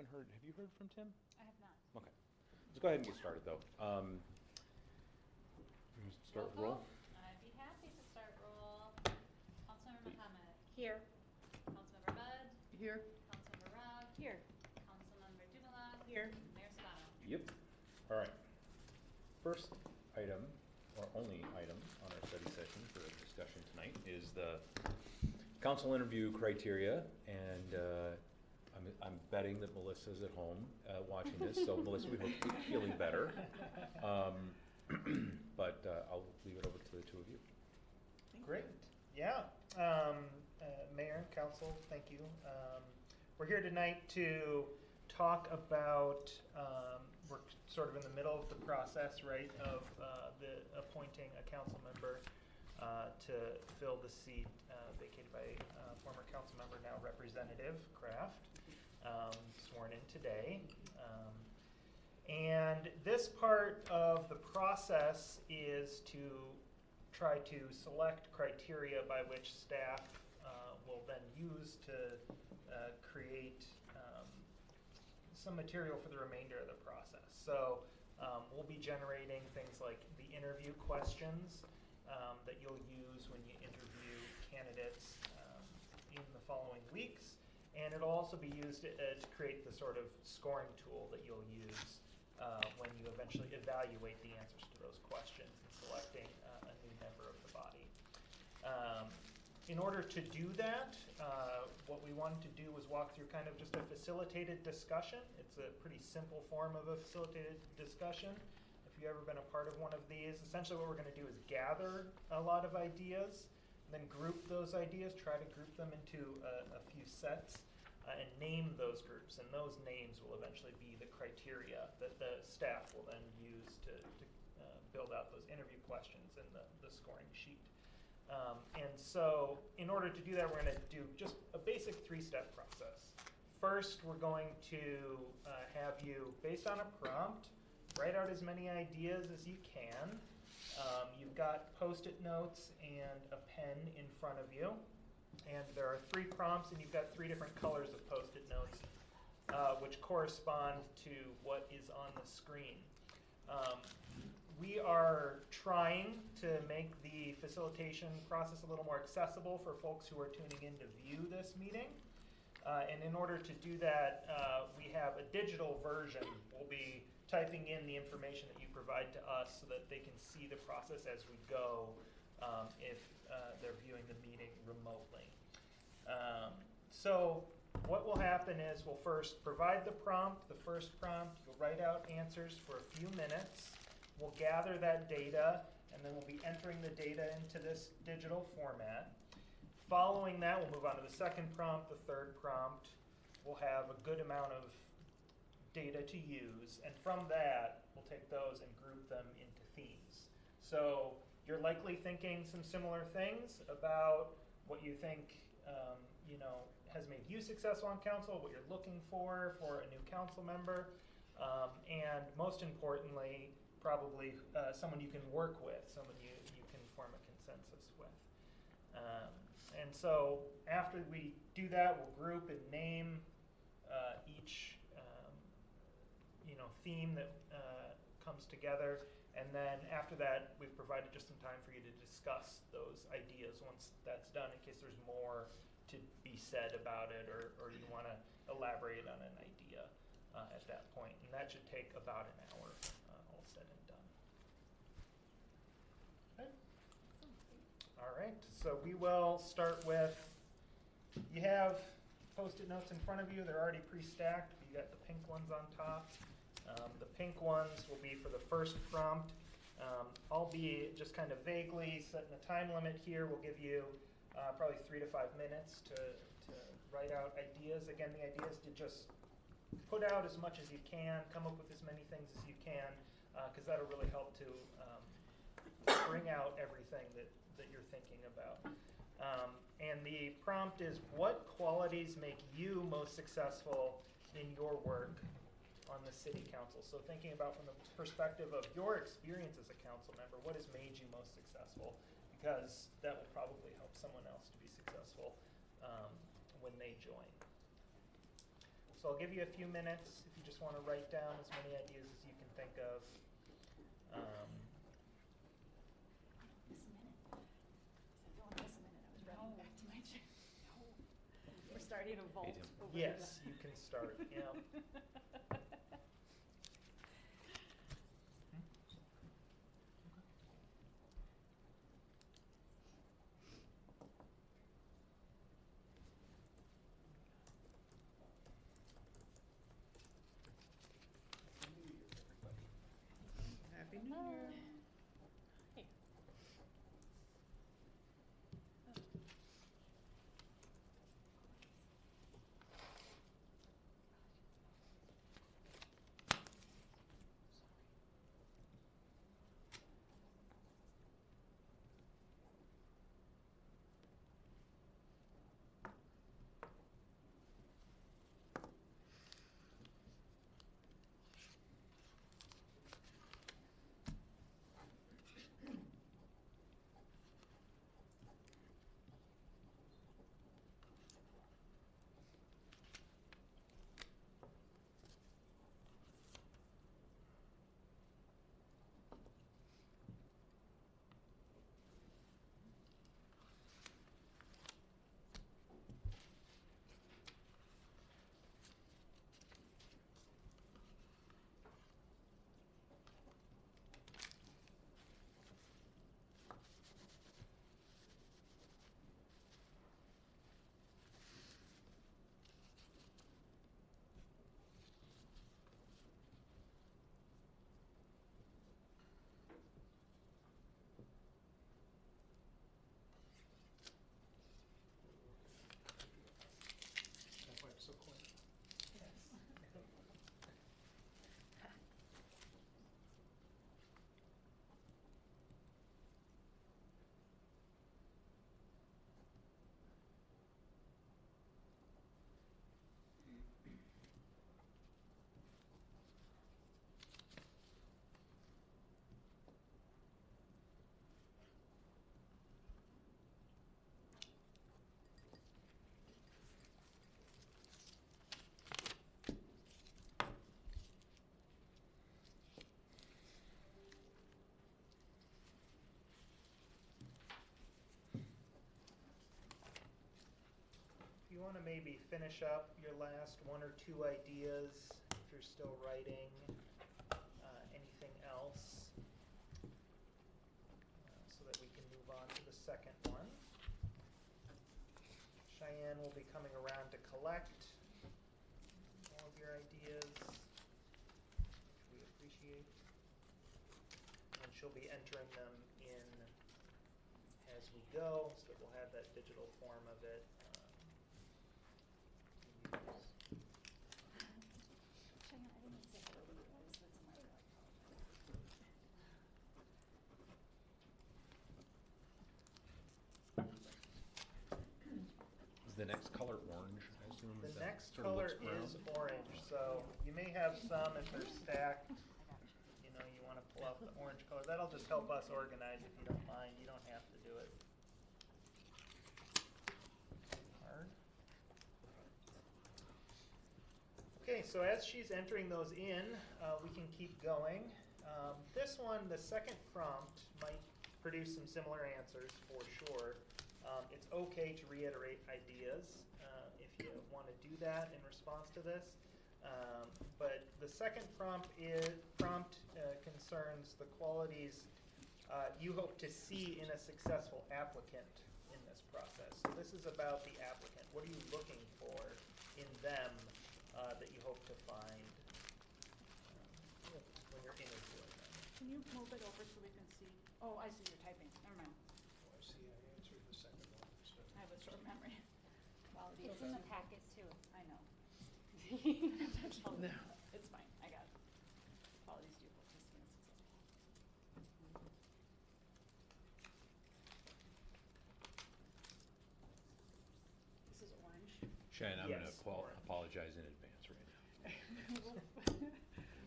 haven't heard, have you heard from Tim? I have not. Okay. Let's go ahead and get started, though. Start with roll. I'd be happy to start roll. Councilmember Muhammad. Here. Councilmember Bud. Here. Councilmember Robb. Here. Councilmember Dumala. Here. Mayor Sabano. Yep. All right. First item, or only item on our study session for discussion tonight is the council interview criteria, and I'm betting that Melissa's at home watching this, so Melissa, we hope you're feeling better. But I'll leave it over to the two of you. Great. Yeah. Mayor and council, thank you. We're here tonight to talk about, we're sort of in the middle of the process, right, of the appointing a council member to fill the seat vacated by former council member, now Representative Kraft, sworn in today. And this part of the process is to try to select criteria by which staff will then use to create some material for the remainder of the process. So we'll be generating things like the interview questions that you'll use when you interview candidates in the following weeks. And it'll also be used to create the sort of scoring tool that you'll use when you eventually evaluate the answers to those questions and selecting a new member of the body. In order to do that, what we wanted to do was walk through kind of just a facilitated discussion. It's a pretty simple form of a facilitated discussion. If you've ever been a part of one of these, essentially what we're going to do is gather a lot of ideas, and then group those ideas, try to group them into a few sets, and name those groups. And those names will eventually be the criteria that the staff will then use to build out those interview questions and the scoring sheet. And so in order to do that, we're going to do just a basic 3-step process. First, we're going to have you, based on a prompt, write out as many ideas as you can. You've got Post-it notes and a pen in front of you. And there are 3 prompts, and you've got 3 different colors of Post-it notes, which correspond to what is on the screen. We are trying to make the facilitation process a little more accessible for folks who are tuning in to view this meeting. And in order to do that, we have a digital version. We'll be typing in the information that you provide to us so that they can see the process as we go if they're viewing the meeting remotely. So what will happen is we'll first provide the prompt, the first prompt. You'll write out answers for a few minutes. We'll gather that data, and then we'll be entering the data into this digital format. Following that, we'll move on to the second prompt, the third prompt. We'll have a good amount of data to use, and from that, we'll take those and group them into themes. So you're likely thinking some similar things about what you think has made you successful on council, what you're looking for a new council member, and most importantly, probably someone you can work with, someone you can form a consensus with. And so after we do that, we'll group and name each theme that comes together. And then after that, we've provided just some time for you to discuss those ideas once that's done, in case there's more to be said about it, or you want to elaborate on an idea at that point. And that should take about an hour, all said and done. Okay. All right, so we will start with, you have Post-it notes in front of you. They're already pre-stacked. You got the pink ones on top. The pink ones will be for the first prompt. I'll be just kind of vaguely setting a time limit here. We'll give you probably 3 to 5 minutes to write out ideas. Again, the idea is to just put out as much as you can, come up with as many things as you can, because that'll really help to bring out everything that you're thinking about. And the prompt is, what qualities make you most successful in your work on the city council? So thinking about from the perspective of your experience as a council member, what has made you most successful? Because that will probably help someone else to be successful when they join. So I'll give you a few minutes if you just want to write down as many ideas as you can think of. This minute. I don't want this minute. I was running back to my chair. No. We're starting a vault. Tim. over Yes, the- you can start. Yeah. Happy New Year. Hey. That's why it's so quick. If you want to maybe finish up your last one or two ideas, if you're still writing anything else, so that we can move on to the second one. Cheyenne will be coming around to collect all of your ideas, which we appreciate. And she'll be entering them in as we go, so that we'll have that digital form of it. To use. Cheyenne, I didn't say hello to you. I was with somebody. I apologize. Is the next color orange, I assume? The Is that next sort of color looks brown? is orange, so you may have some if they're stacked, you know, you want to pull out the orange color. That'll just help us organize if you don't mind. You don't have to do it hard. Okay, so as she's entering those in, we can keep going. This one, the second prompt, might produce some similar answers for sure. It's okay to reiterate ideas if you want to do that in response to this. But the second prompt concerns the qualities you hope to see in a successful applicant in this process. So this is about the applicant. What are you looking for in them that you hope to find when you're interviewing them? Can you move it over so we can see? Oh, I see you're typing. Never mind. Oh, I see, I answered the second one instead. I have a short memory. Quality. It's in the packets too. I know. No. It's fine. I got it. Qualities do hope to see in a successful. This is orange. Cheyenne, I'm gonna Yes, orange. apologize in advance right now.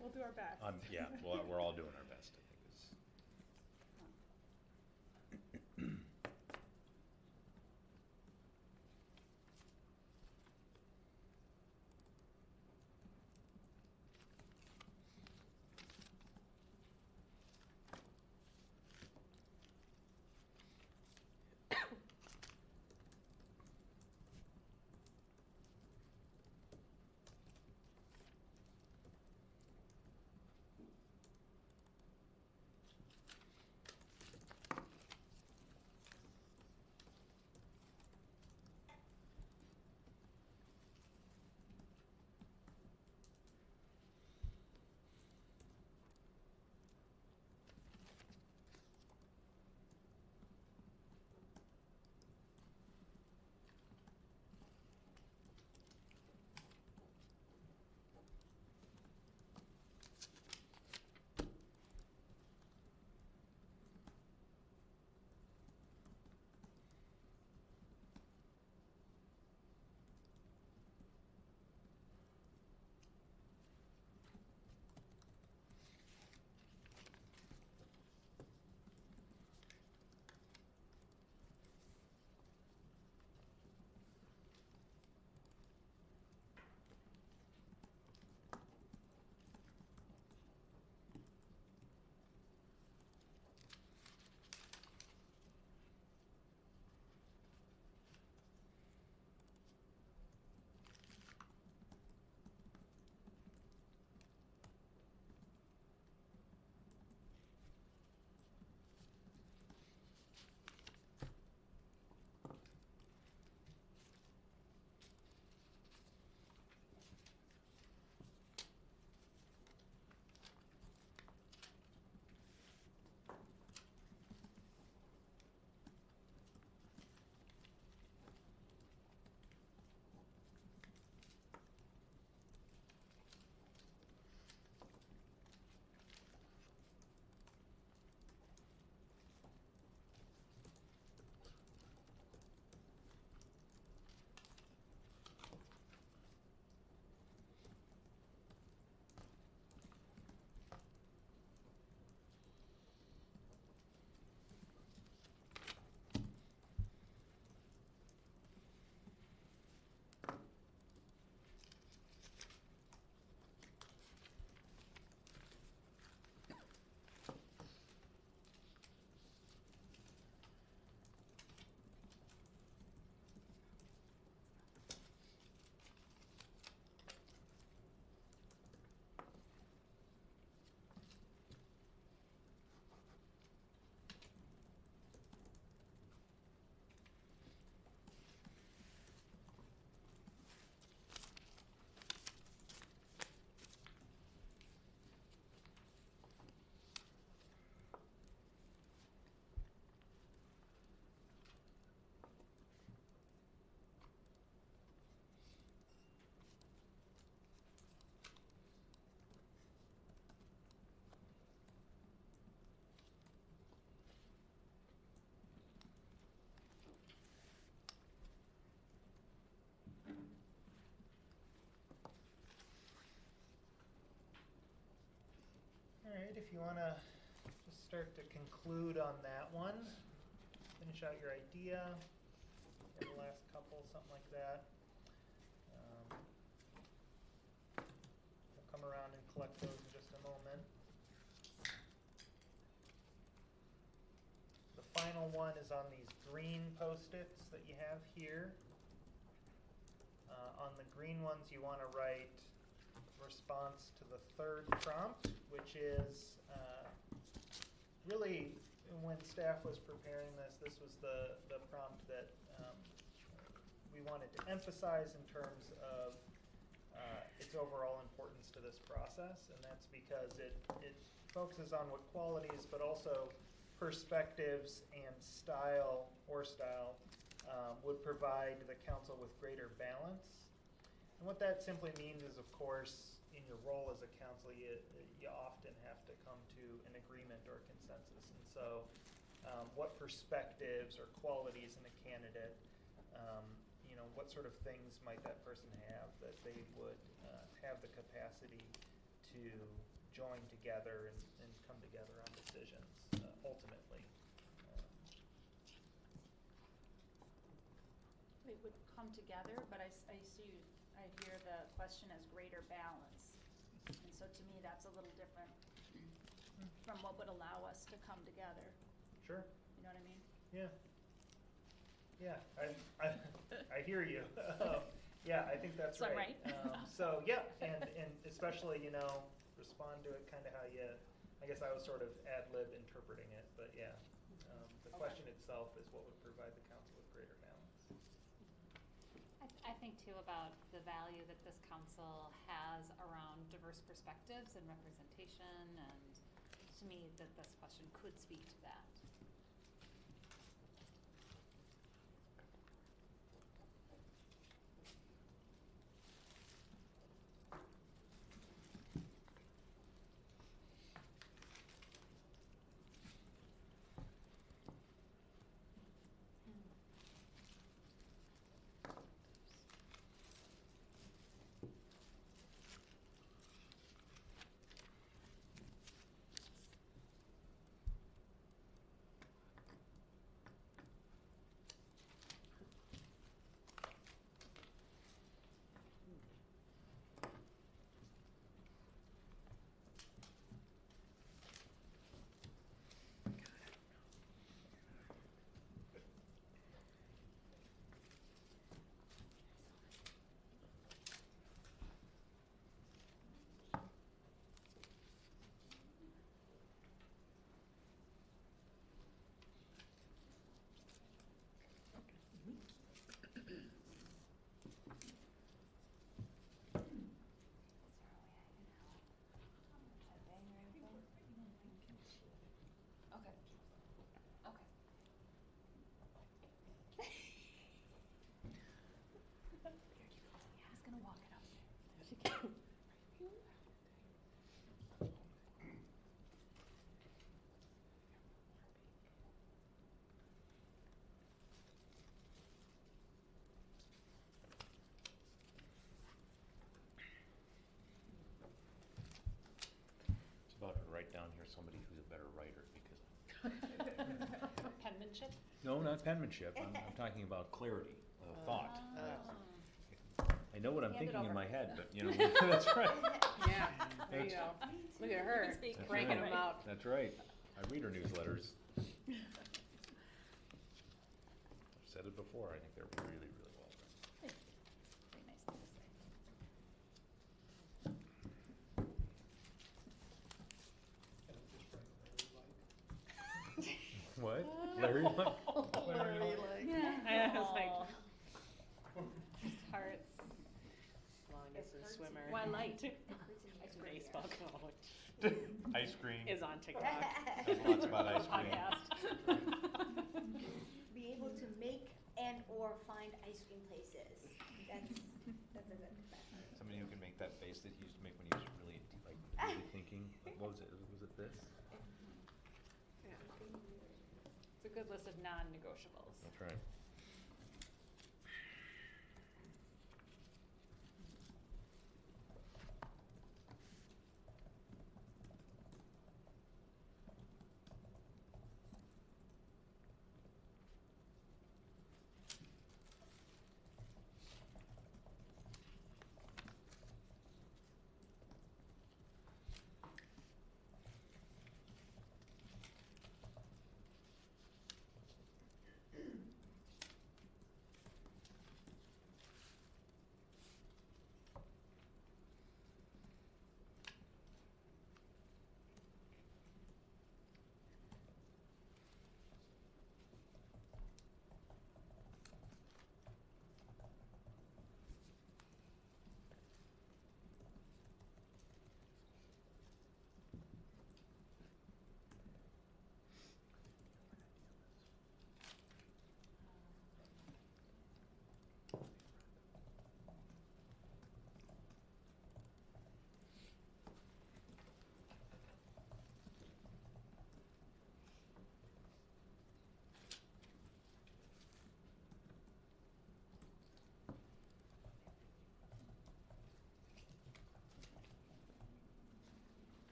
We'll do our best. Yeah, well, we're all doing our best, I think is. right, if you wanna just start to conclude on that one, finish out your idea, or the last couple, something like that. We'll come around and collect those in just a moment. The final one is on these green Post-its that you have here. On the green ones, you want to write response to the third prompt, which is really, when staff was preparing this, this was the prompt that we wanted to emphasize in terms of its overall importance to this process, and that's because it focuses on what qualities, but also perspectives and style would provide the council with greater balance. And what that simply means is, of course, in your role as a council, you often have to come to an agreement or consensus. And so what perspectives or qualities in a candidate, what sort of things might that person have that they would have the capacity to join together and come together on decisions ultimately. They would come together, but I hear the question as greater balance. And so to me, that's a little different from what would allow us to come together. Sure. You know what I mean? Yeah. Yeah, I hear you. Yeah, I think that's So I'm right. right? So yeah, and especially, respond to it kind of how you, I guess I was sort of ad lib interpreting it, but yeah. The Okay. question itself is what would provide the council with greater balance. I think too about the value that this council has around diverse perspectives and representation, and to me that this question could speak to that. Okay. Okay. I was gonna walk it up. It's about to write down here somebody who's a better writer because. Penmanship? No, not penmanship. I'm talking about clarity of thought. I know what I'm Hand it thinking in over. my head, but that's right. Yeah, there you go. Look at her, speak. That's breaking right. them out. That's right. I read her newsletters. I've said it before. I think they're really, really well written. Very nice thing to say. What? Larry? What? I was like, Hearts. longest swimmer. Why light? Baseball coach Ice cream. is on TikTok. Lots about ice cream. Podcast. Be able to make and or find ice cream places. That's a good capacity. Somebody who can make that face that he used to make when he was really, really thinking. What was it? Was it this? It's a good list of non-negotiables. That's right.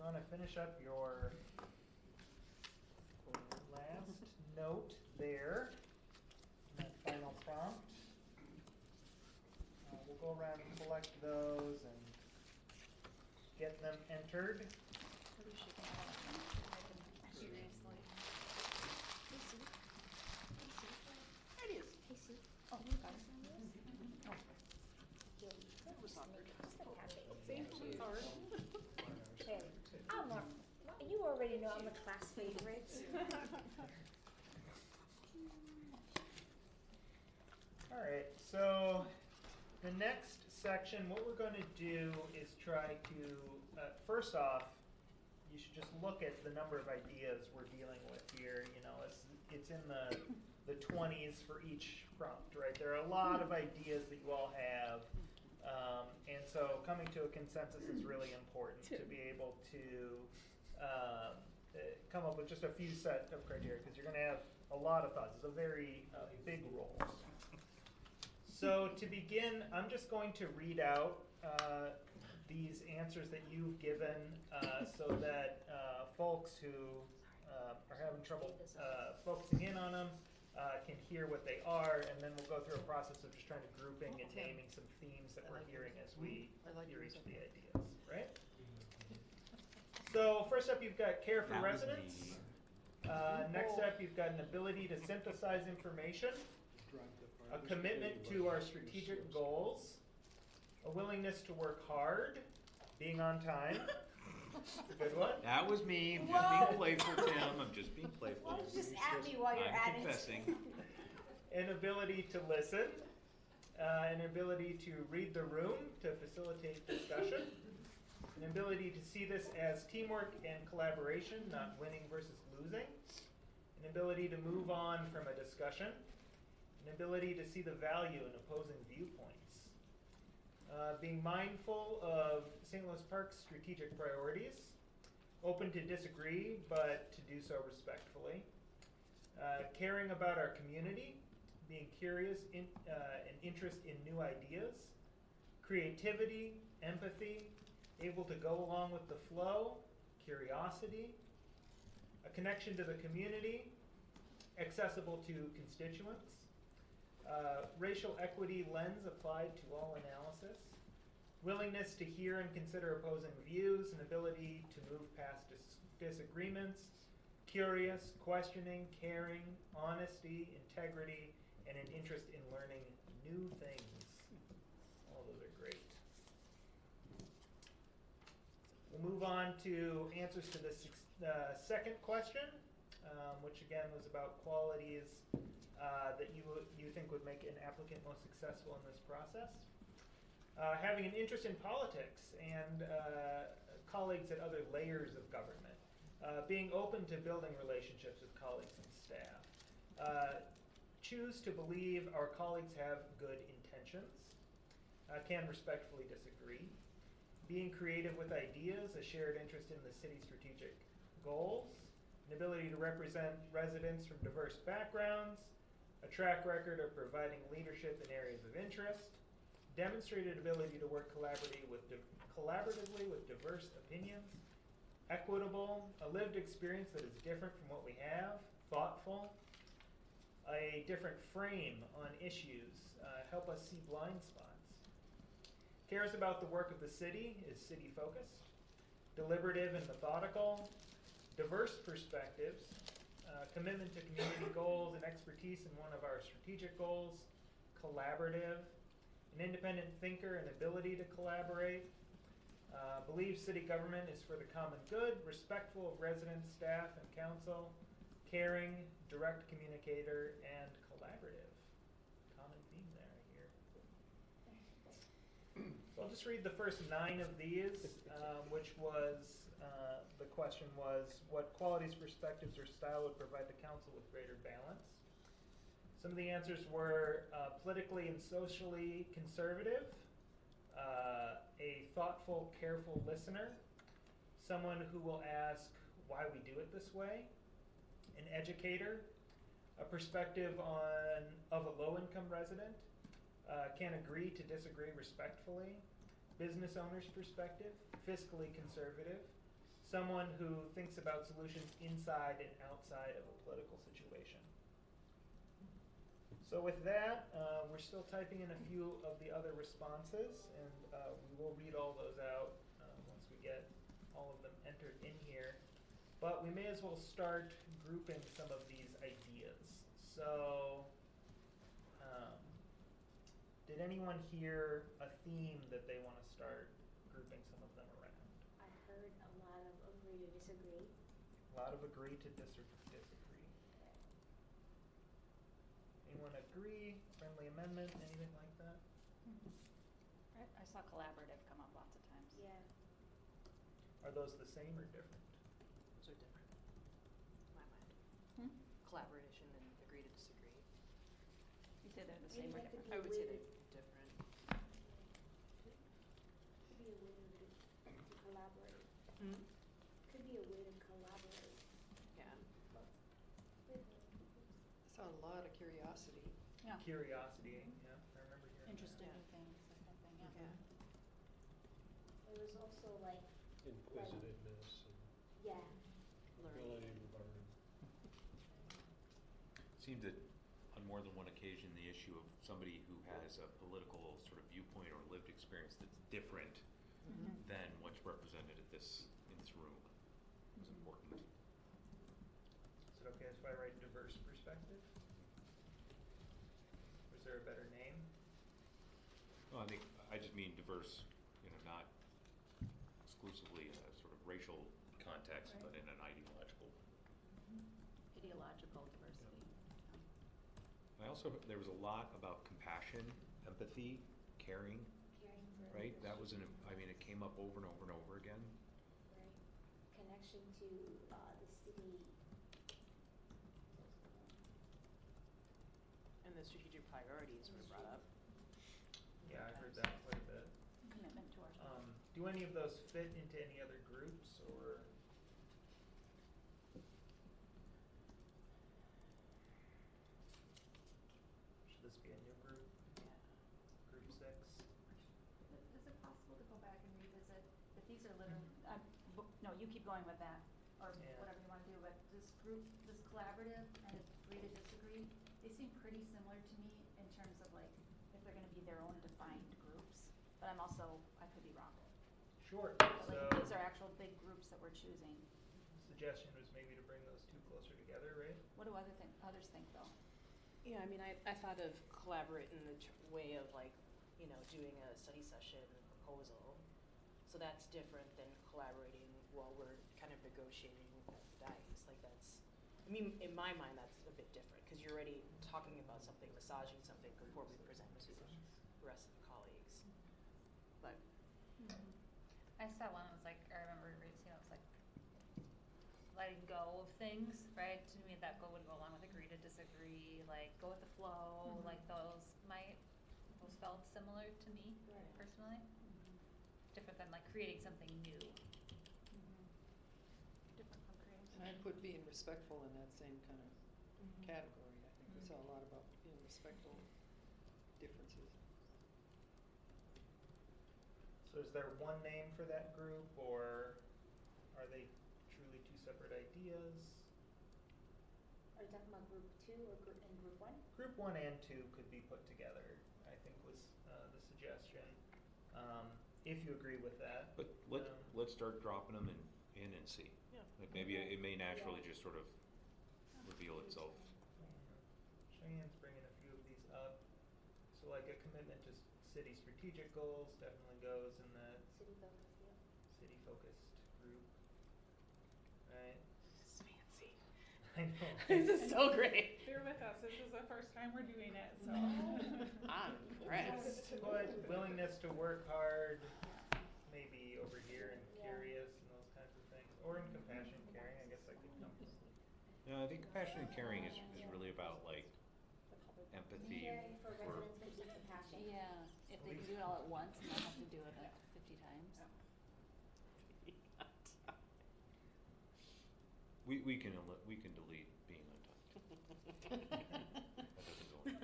you want to finish up your last note there, and that final prompt, we'll go around and collect those and get them entered. You already know I'm a class favorite. All right, so the next section, what we're going to do is try to, first off, you should just look at the number of ideas we're dealing with here. You know, it's in the 20s for each prompt, right? There are a lot of ideas that you all have. And so coming to a consensus is really important to be able to come up with just a few set of criteria, because you're going to have a lot of thoughts. It's a very big role. So to begin, I'm just going to read out these answers that you've given so that folks who are having trouble focusing in on them can hear what they are, and then we'll go through a process of just trying to grouping and naming some themes that we're hearing as we hear each of the ideas, right? So first up, you've got care for residents. Next up, you've got an ability to synthesize information, a commitment to our strategic goals, a willingness to work hard, being on time. A good one. That was me. I'm just Whoa. being playful, Tim. I'm just being playful. Why don't you just at me while you're I'm at confessing. it? An ability to listen, an ability to read the room to facilitate discussion, an ability to see this as teamwork and collaboration, not winning versus losing, an ability to move on from a discussion, an ability to see the value in opposing viewpoints, being mindful of St. Louis Park's strategic priorities, open to disagree, but to do so respectfully, caring about our community, being curious and interest in new ideas, creativity, empathy, able to go along with the flow, curiosity, a connection to the community, accessible to constituents, racial equity lens applied to all analysis, willingness to hear and consider opposing views, an ability to move past disagreements, curious, questioning, caring, honesty, integrity, and an interest in learning new things. All those are great. We'll move on to answers to the second question, which again was about qualities that you think would make an applicant most successful in this process. Having an interest in politics and colleagues at other layers of government. Being open to building relationships with colleagues and staff. Choose to believe our colleagues have good intentions. Can respectfully disagree. Being creative with ideas, a shared interest in the city's strategic goals. An ability to represent residents from diverse backgrounds. A track record of providing leadership in areas of interest. Demonstrated ability to work collaboratively with diverse opinions. Equitable, a lived experience that is different from what we have. Thoughtful, a different frame on issues, help us see blind spots. Cares about the work of the city, is city focused. Deliberative and methodical. Diverse perspectives, commitment to community goals and expertise in one of our strategic goals. Collaborative, an independent thinker and ability to collaborate. Believes city government is for the common good, respectful of residents, staff, and council, caring, direct communicator, and collaborative. Common theme there, I hear. So I'll just read the first 9 of these, which was, the question was, what qualities, perspectives, or style would provide the council with greater balance? Some of the answers were politically and socially conservative, a thoughtful, careful listener, someone who will ask why we do it this way, an educator, a perspective of a low-income resident, can agree to disagree respectfully, business owner's perspective, fiscally conservative, someone who thinks about solutions inside and outside of a political situation. So with that, we're still typing in a few of the other responses, and we will read all those out once we get all of them entered in here. But we may as well start grouping some of these ideas. So, did anyone hear a theme that they want to start grouping some of them around? I heard a lot of agree to disagree. A lot of agree to disagree. Anyone agree? Friendly amendment? Anything like that? I saw collaborative come up lots of times. Yeah. Are those the same or different? Those are different, in my mind. Hmm? Collaboration and agree to disagree. You say they're the Maybe same or that could different? be I a would say way they're different. Could be a way to collaborate. Could be a way to collaborate. Yeah. Saw a lot of curiosity. Yeah. Curiosity, yeah, I remember hearing Interested that. in things, that kind of thing, yeah. Yeah. It was also like, Inquisitiveness yeah, and Learning. ability to learn. Seems that on more than one occasion, the issue of somebody who has a political sort of viewpoint or lived experience that's different than what's represented in this room is important. Is it okay if I write diverse perspective? Or is there a better name? Well, I think I just mean diverse, not exclusively in a sort of racial context, but in an ideological. Ideological diversity. There was a lot about compassion, empathy, caring, caring for right? others. That was it came up over and over and over again. Right. Connection to the city. And the strategic priorities were brought up. Yeah, I heard that quite a bit. Commitment to our. Do any of those fit into any other groups, or? Should this be a new group? Yeah. Group 6? Is it possible to go back and revisit, if these are literally, no, you keep going with that, or Yeah. whatever you wanna do, but this group, this collaborative and agree to disagree, they seem pretty similar to me in terms of like, if they're gonna be their own defined groups, but I could be wrong. Sure. But So like, these are actual big groups that we're choosing. suggestion was maybe to bring those two closer together, right? What do others think though? Yeah, I mean, I thought of collaborate in the way of like, doing a study session proposal. So that's different than collaborating while we're kind of negotiating at the dice. Like in my mind, that's a bit different because you're already talking about something, massaging something before we present to the rest of the colleagues. But I saw one that was like, I remember reading, it was like letting go of things, right? To me, that would go along with agree to disagree, like go with the flow, like those felt similar to me Right. personally. Different than like creating something new. Different from creating. And I put being respectful in that same kind of category. I think we saw a lot about being respectful differences. So is there one name for that group, or are they truly two separate ideas? Are you talking about group 2 or group 1? Group 1 and 2 could be put together, I think was the suggestion. If you agree with that. But let's start dropping them in and see. Yeah. Like maybe it may naturally Yeah. just sort of reveal itself. Cheyenne's bringing a few of these up. So like a commitment to city strategic goals definitely goes in that City focus, yeah. city-focused group. Right? it's fancy. I know. This is so great. Bear with us, this is the first time we're doing it, so. I'm impressed. But willingness to work hard, maybe over here, and Yeah. curious and those kinds of things. Or in compassion, caring, I guess that could come. No, I think compassion and caring is really about like empathy Caring for for residents but deep compassion. Yeah, if they can do it all at once and not have to do it like 50 times. we can delete being untitled. That doesn't go in.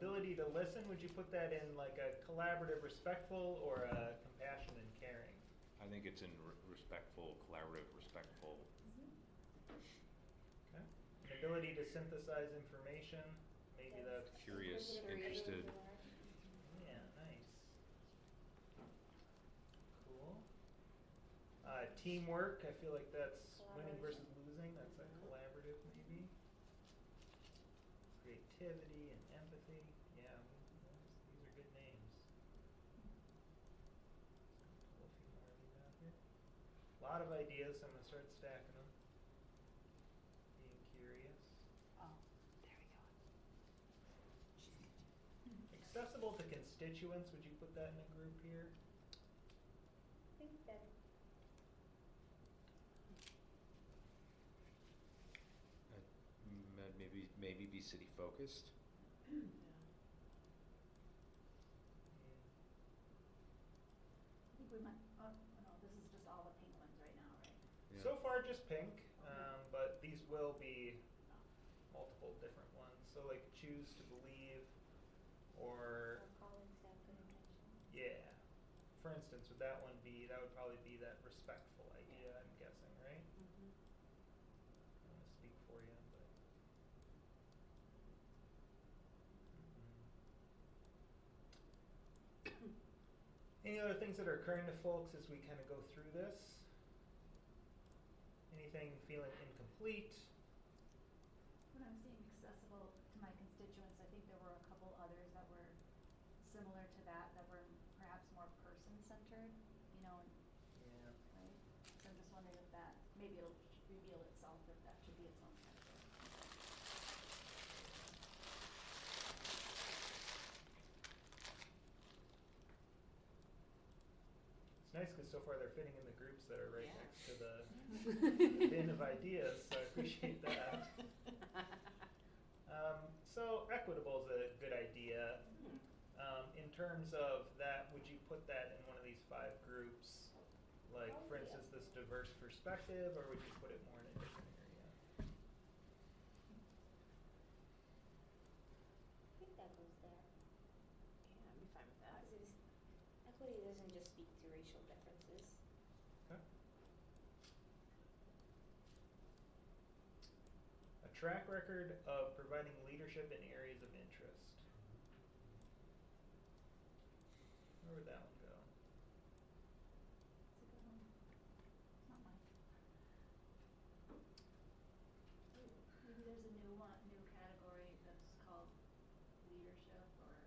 Ability to listen, would you put that in like a collaborative, respectful, or a compassion and caring? I think it's in respectful, collaborative, respectful. Okay. An ability to synthesize information, maybe that's. Curious, Inquisitive, interested. Yeah, nice. Cool. Teamwork, I feel like that's winning versus losing. That's a collaborative maybe. Creativity and empathy. Yeah, these are good names. Pull a few more of these out here. A lot of ideas, so I'm going to start stacking them. Being curious. Oh, there we go. Accessible to constituents, would you put that in a group here? I think that Maybe be city focused. Yeah. I think we might, oh, no, this is just all the pink ones right now, right? Yeah. So far just pink, but these will be multiple different ones. So like choose to believe or, calling staff good intention. yeah. For instance, would that one be, that would probably be that respectful idea, I'm guessing, right? Mm-hmm. I don't want to speak for you, but. Any other things that are occurring to folks as we kind of go through this? Anything feeling incomplete? When I'm seeing accessible to my constituents, I think there were a couple others that were similar to that were perhaps more person-centered, you know, Yeah. right? So I'm just wondering if that, maybe it'll reveal itself if that should be its own category. It's nice because so far they're fitting in the groups that are right Yeah. next to the bin of ideas, so I appreciate that. So equitable is a good idea. In terms of that, would you put that in one of these 5 groups? Like, for instance, this diverse perspective, or would you put it more in a different area? I think that goes there. Yeah, I'd be fine with that. Because equity doesn't just speak to racial differences. Okay. A track record of providing leadership in areas of interest. Where would that one go? It's a good one. It's not mine. Maybe there's a new category that's called leadership or.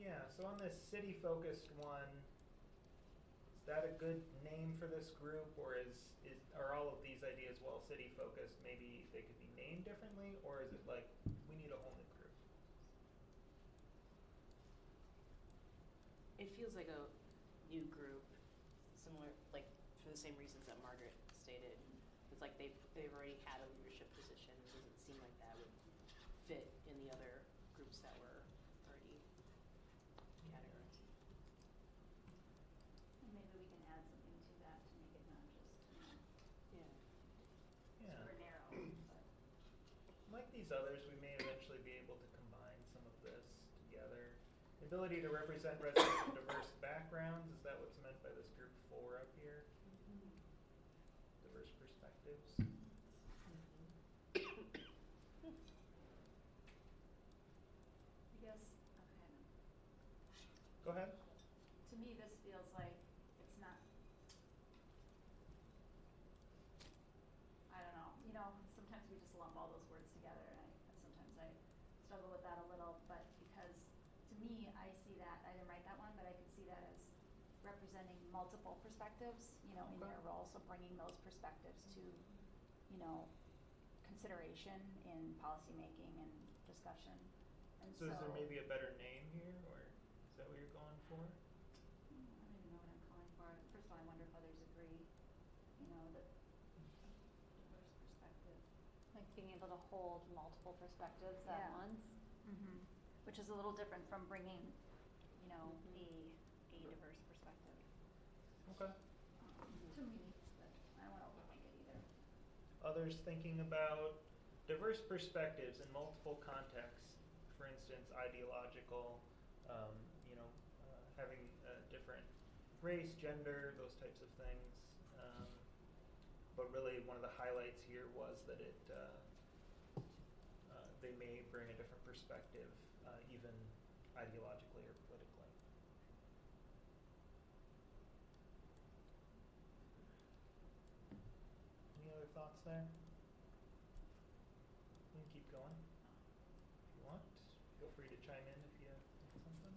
Yeah, so on this city-focused one, is that a good name for this group, or are all of these ideas, well, city-focused, maybe they could be named differently, or is it like, we need a whole new group? It feels like a new group, similar, like, for the same reasons that Margaret stated. It's like they've already had a leadership position. It doesn't seem like that would fit in the other groups that were already categorized. And maybe we can add something to that to make it not just, Yeah. Yeah. super narrow, but. Like these others, we may eventually be able to combine some of this together. Ability to represent residents of diverse backgrounds, is that what's meant by this group 4 up here? Diverse perspectives. I guess, okay. Go ahead. To me, this feels like it's not, I don't know, sometimes we just lump all those words together, and sometimes I struggle with that a little, but because, to me, I see that, I didn't write that one, but I could see that as representing multiple perspectives, in Okay. their role, so bringing those perspectives to, consideration in policymaking and discussion, and So is there maybe a better name here, or is that what you're going for? I don't even know what I'm calling for. First of all, I wonder if others agree, that diverse perspective. Like being able to hold multiple perspectives at Yeah. once. Mm-hmm. Which is a little different from bringing, a diverse perspective. Okay. To me, but I don't want to overthink it either. Others thinking about diverse perspectives in multiple contexts, for instance, ideological, having different race, gender, those types of things. But really, one of the highlights here was that they may bring a different perspective, even ideologically or politically. Any other thoughts there? You can keep going if you want. Feel free to chime in if you think something.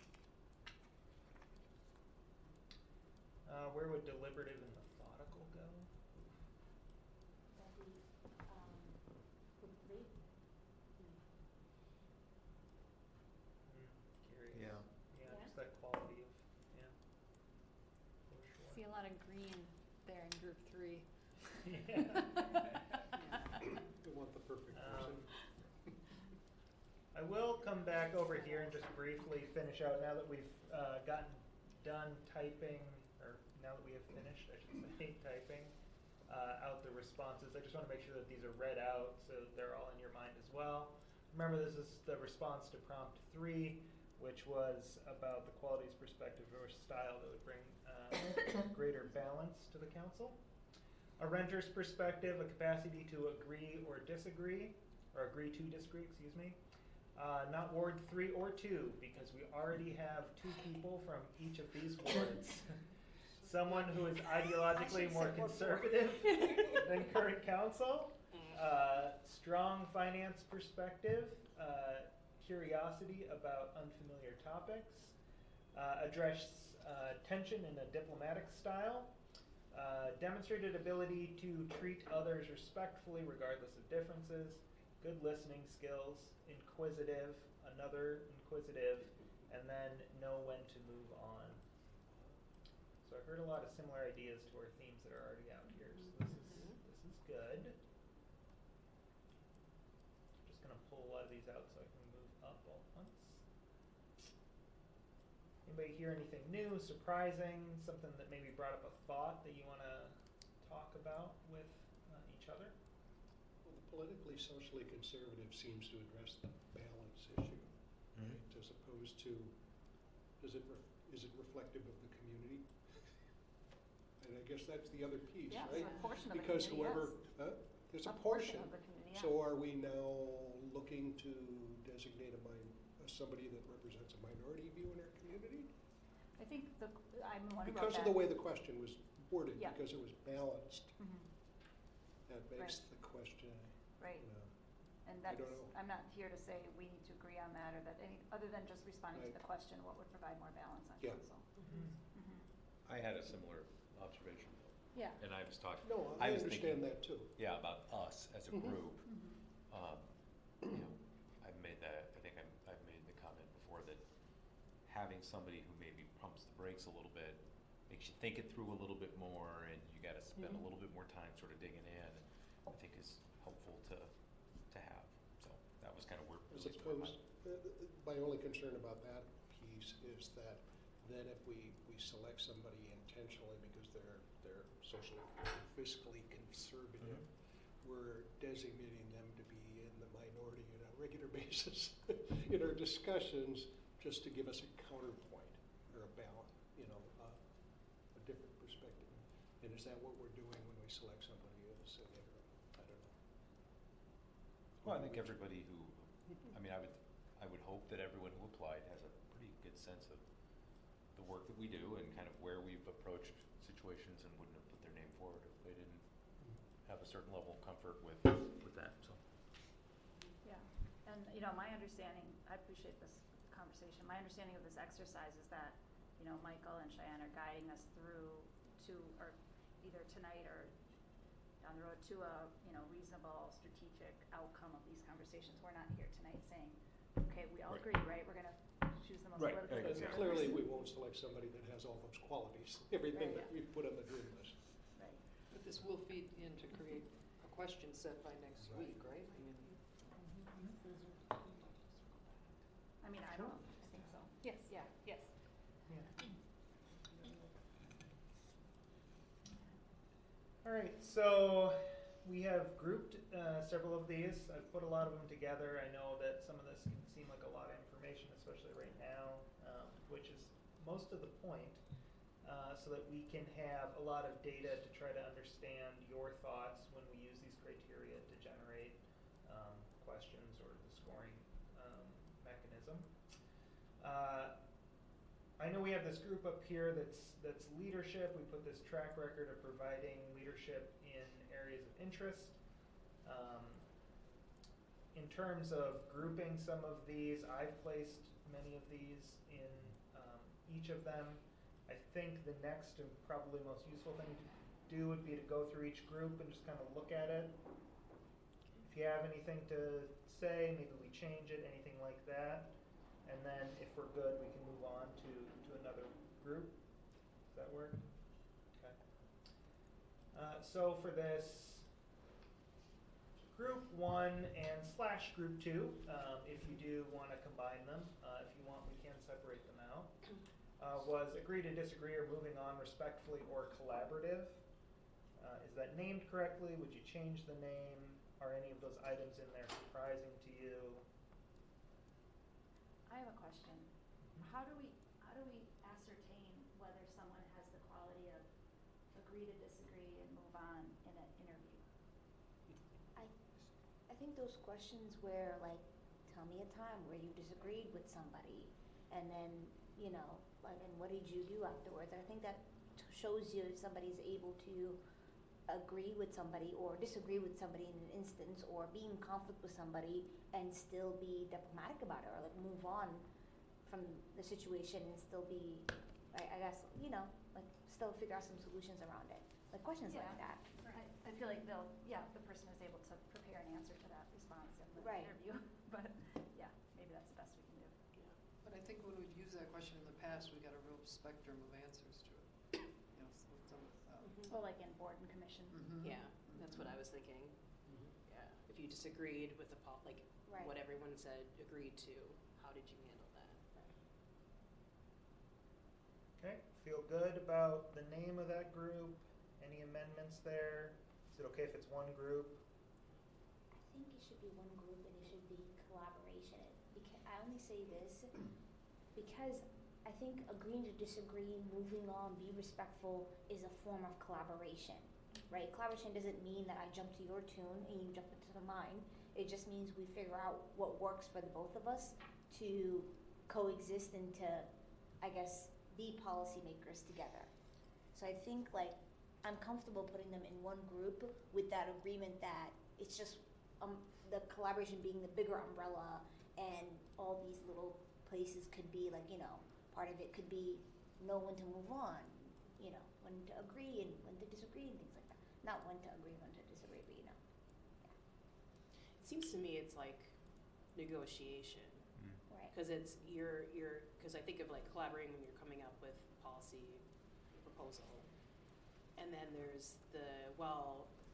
Where would deliberative and methodical go? That'd be, quickly. Curious. Yeah. Yeah, Yeah. just that quality of, yeah. For sure. See a lot of green there in group 3. Yeah. You want the perfect Um, person. I will come back over here and just briefly finish out, now that we've gotten done typing, or now that we have finished, I should say, typing out the responses. I just want to make sure that these are read out so they're all in your mind as well. Remember, this is the response to prompt 3, which was about the qualities, perspective, or style that would bring greater balance to the council. A renter's perspective, a capacity to agree or disagree, or agree to disagree, excuse me. Not Ward 3 or 2, because we already have 2 people from each of these wards. Someone who is ideologically more conservative than current council. Strong finance perspective, curiosity about unfamiliar topics. Address tension in a diplomatic style. Demonstrated ability to treat others respectfully regardless of differences. Good listening skills. Inquisitive, another inquisitive, and then know when to move on. So I heard a lot of similar ideas to our themes that are already out here. So this is good. Just gonna pull a lot of these out so I can move up all at once. Anybody hear anything new, surprising, something that maybe brought up a thought that you want to talk about with each other? Well, the politically, socially conservative seems to address the balance issue, right? As opposed to, is it reflective of the community? And I guess that's the other piece, Yeah, right? so a portion of the Because community, whoever, there's a portion portion. of the community, yeah. So are we now looking to designate somebody that represents a minority view in our community? I think I'm wondering Because of the way the question was worded, Yeah. because it was balanced, Mhm. that makes the question, Right, you know. and I that's, don't know. I'm not here to say we need to agree on that, or that any, other than just responding to Right. the question, what would provide more balance on Yeah. council? Mhm. I had a similar observation, Yeah. and I was talking. No, I I was understand thinking, that too. Yeah, about us as a Mhm. group. Mhm. You know, I've made that. I think I've made the comment before that having somebody who maybe pumps the brakes a little bit makes you think it through a little bit more, and you got to spend a little bit more time sort of digging in. I think is helpful to have. So that was kind of where. As at least where opposed, my only concern about that piece is that then if we select somebody intentionally because they're socially or fiscally conservative, we're designating them to be in the minority on a regular basis in our discussions, just to give us a counterpoint or a balance, a different perspective. And is that what we're doing when we select somebody as an interim? I don't know. Well, I think everybody who, I mean, I would hope that everyone who applied has a pretty good sense of the work that we do and kind of where we've approached situations and wouldn't have put their name forward if they didn't have a certain level of comfort with that, so. Yeah, and my understanding, I appreciate this conversation, my understanding of this exercise is that, Michael and Cheyenne are guiding us through to, or either tonight or down the road to a, reasonable strategic outcome of these conversations. We're not here tonight saying, okay, we all Right. agree, right, we're gonna choose the most Right, politically right, And conservative clearly, person. we won't select somebody that has all those qualities, everything Right. that we've put on the dream list. Right. But this will feed in to create a question set by next Right. week, right? I mean, I mean, I think so. Yes, yeah, yes. Yeah. All right, so we have grouped several of these. I've put a lot of them together. I know that some of this can seem like a lot of information, especially right now, which is most of the point. so that we can have a lot of data to try to understand your thoughts when we use these criteria to generate questions or the scoring mechanism. I know we have this group up here that's leadership. We put this track record of providing leadership in areas of interest. In terms of grouping some of these, I've placed many of these in each of them. I think the next and probably most useful thing to do would be to go through each group and just kind of look at it. If you have anything to say, maybe we change it, anything like that. And then if we're good, we can move on to another group. Does that work? Okay. So for this group 1 and / group 2, if you do want to combine them, if you want, we can separate them out. Was agree to disagree or moving on respectfully or collaborative. Is that named correctly? Would you change the name? Are any of those items in there surprising to you? I have a question. How do we ascertain whether someone has the quality of agree to disagree and move on in an interview? I think those questions where, like, tell me a time where you disagreed with somebody, and then, you know, like, and what did you do afterwards? I think that shows you if somebody's able to agree with somebody or disagree with somebody in an instance, or be in conflict with somebody and still be diplomatic about it, or like move on from the situation and still be, I guess, you know, like still figure out some solutions around it. Like questions like that. I feel like the person is able to prepare an answer to that response in the Right. interview. But yeah, maybe that's the best we can do. But I think when we've used that question in the past, we got a real spectrum of answers to it. You know, with some, Well, like in board and commission. Yeah, that's what I was thinking. Yeah, if you disagreed with the Right. what everyone said, agreed to, how did you handle that? Okay, feel good about the name of that group? Any amendments there? Is it okay if it's one group? I think it should be one group and it should be collaboration. Because I only say this because I think agreeing to disagree, moving on, be respectful is a form of collaboration, right? Collaboration doesn't mean that I jump to your tune and you jump into mine. It just means we figure out what works for the both of us to coexist and to, I guess, be policymakers together. So I think, like, I'm comfortable putting them in one group with that agreement that it's just the collaboration being the bigger umbrella, and all these little places could be, like, you know, part of it could be know when to move on, you know, when to agree and when to disagree and things like that. Not when to agree, when to disagree, but you know. It seems to me it's like negotiation. Right. Because it's because I think of like collaborating when you're coming up with policy proposal, and then there's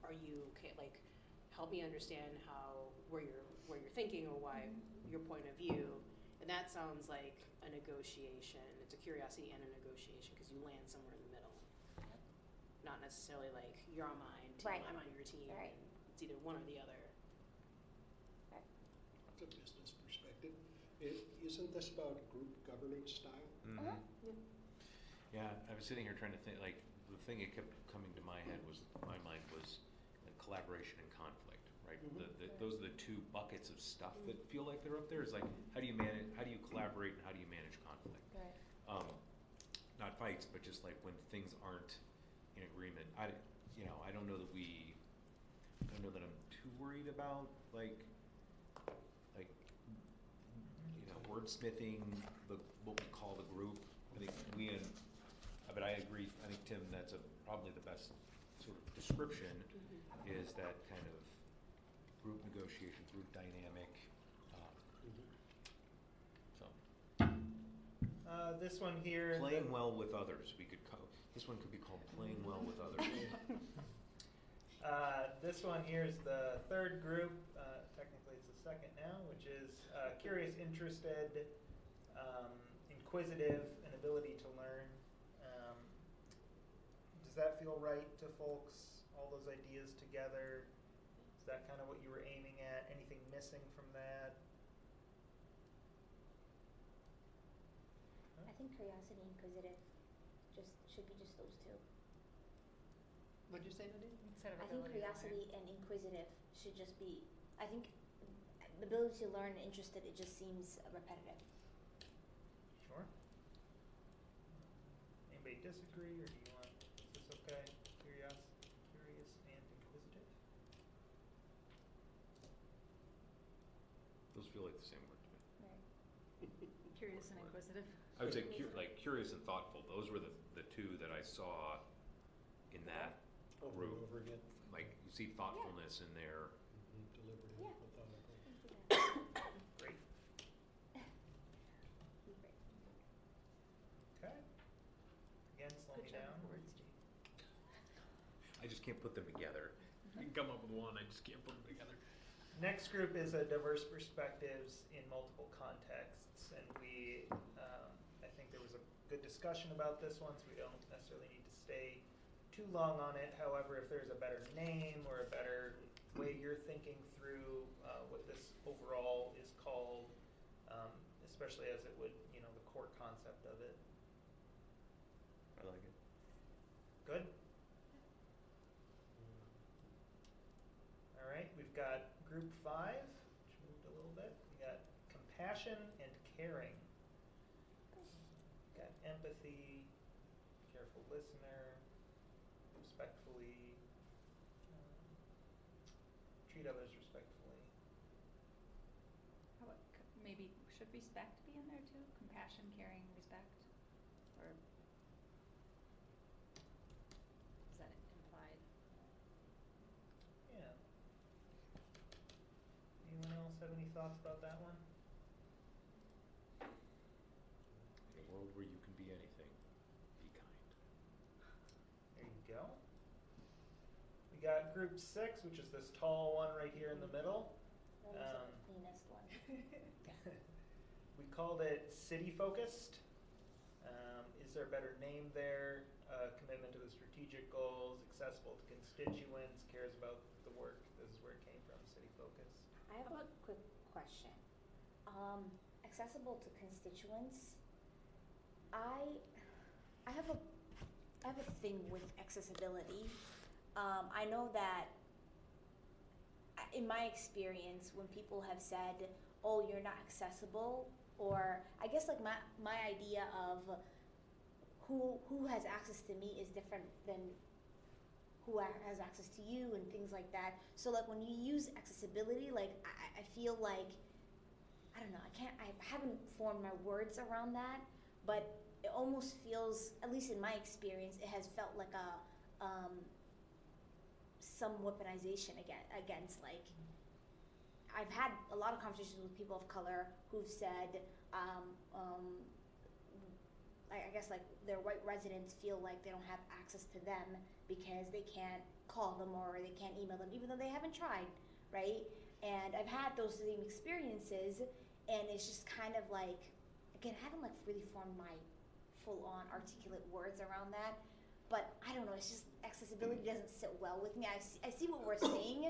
are you okay? Like, help me understand where you're thinking or why your point of view, and that sounds like a negotiation. It's a curiosity and a negotiation because you land somewhere in the middle, not necessarily like you're on my team, Right. I'm on your team. Right. It's either one or the other. It's a business perspective. Isn't this about group governance style? Yeah, I was sitting here trying to think, like, the thing that kept coming to my mind was collaboration and conflict, right? Those are the two buckets of stuff that feel like they're up there. Is like, how do you collaborate and how do you manage conflict? Right. Not fights, but just like when things aren't in agreement. I don't know that I'm too worried about like wordsmithing what we call the group. I think but I agree. I think, Tim, that's probably the best sort of description is that kind of group negotiation, group dynamic. This one here. Playing well with others. This one could be called playing well with others. This one here is the third group. Technically, it's the second now, which is curious, interested, inquisitive, and ability to learn. Does that feel right to folks? All those ideas together? Is that kind of what you were aiming at? Anything missing from that? I think curiosity, inquisitive, should be just those two. What'd you say, Nadine? Instead of I think ability to learn. curiosity and inquisitive should just be, I think the ability to learn and interested, it just seems repetitive. Sure. Anybody disagree, or do you want, is this okay? Curious and inquisitive? Those feel like the same word to me. Right. Curious and inquisitive. I would say like curious and thoughtful. Those were the two that I saw in that Over group. and over again. Like you see thoughtfulness in there. Deliberative, Yeah. methodical. Great. Okay. Again, slow Good me job down. with words, Jake. I just can't put them together. You can come up with one, I just can't put them together. Next group is a diverse perspectives in multiple contexts, and we, I think there was a good discussion about this one, so we don't necessarily need to stay too long on it. However, if there's a better name or a better way you're thinking through what this overall is called, especially as it would, the core concept of it. I like it. Good? All right, we've got group 5, which moved a little bit. We got compassion and caring. Got empathy, careful listener, respectfully, treat others respectfully. How about maybe should respect be in there too? Compassion, caring, respect, or is that implied? Yeah. Anyone else have any thoughts about that one? In a world where you can be anything, be kind. There you go. We got group 6, which is this tall one right here in the middle. That looks like the cleanest one. We called it city focused. Is there a better name there? Commitment to the strategic goals, accessible to constituents, cares about the work. This is where it came from, city focused. I have a quick question. Accessible to constituents. I have a thing with accessibility. I know that in my experience, when people have said, "Oh, you're not accessible," or I guess like my idea of who has access to me is different than who has access to you and things like that. So like when you use accessibility, like I feel like, I don't know, I haven't formed my words around that, but it almost feels, at least in my experience, it has felt like some weaponization against like, I've had a lot of conversations with people of color who've said, I guess like their white residents feel like they don't have access to them because they can't call them or they can't email them, even though they haven't tried, right? And I've had those same experiences, and it's just kind of like, again, I haven't like really formed my full-on articulate words around that, but I don't know, it's just accessibility doesn't sit well with me. I see what we're saying,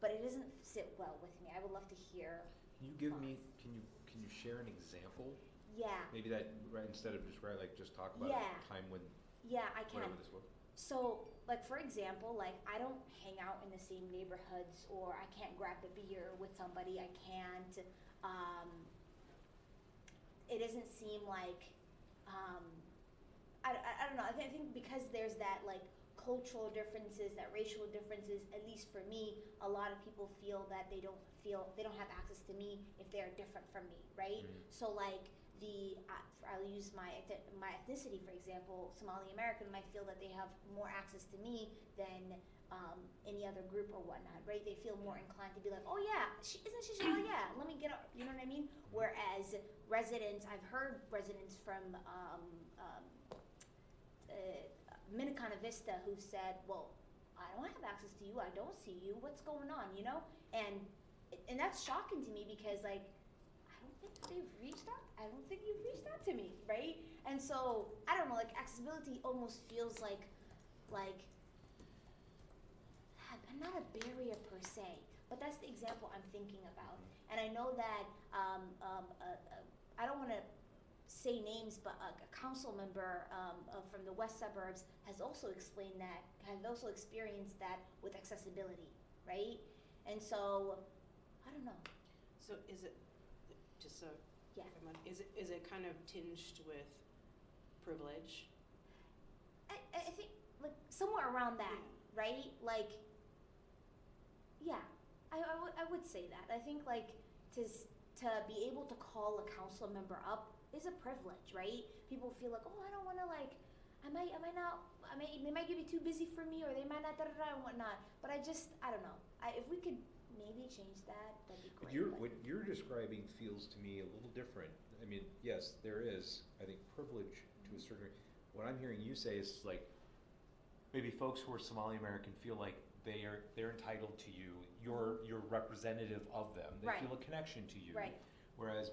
but it doesn't sit well with me. I would love to hear. Can you give me, can you share an example? Yeah. Maybe that, right, instead of just, right, like just talk about Yeah. a time when, Yeah, I can. whatever this was. So, like for example, like I don't hang out in the same neighborhoods, or I can't grab a beer with somebody. I can't. It doesn't seem like. I don't know. I think because there's that like cultural differences, that racial differences. At least for me, a lot of people feel that they don't have access to me if they're different from me, right? Mm-hmm. So like I'll use my ethnicity, for example. Somali American might feel that they have more access to me than any other group or whatnot, right? They feel more inclined to be like, oh yeah, isn't she? Oh yeah, let me get up. You know what I mean? Whereas residents, I've heard residents from Minnetonka Vista who've said, well, I don't have access to you. I don't see you. What's going on? You know? And that's shocking to me because like, I don't think they've reached out. I don't think you've reached out to me, right? And so I don't know, like accessibility almost feels like not a barrier per se, but that's the example I'm thinking about. And I know that I don't want to say names, but a council member from the west suburbs has also explained that, has also experienced that with accessibility, right? And so, I don't know. So is it, just so, Yeah. if I'm on- is it kind of tinged with privilege? I think like somewhere around that, Yeah. right? Like, yeah, I would say that. I think like to be able to call a council member up is a privilege, right? People feel like, oh, I don't want to like, they might be too busy for me, or they might not and whatnot. But I don't know. If we could maybe change that, that'd be But great. what you're describing feels to me a little different. I mean, yes, there is, I think, privilege to a certain degree. What I'm hearing you say is like, maybe folks who are Somali American feel like they're entitled to you. You're representative of them. They Right. feel a connection to you. Right. Whereas,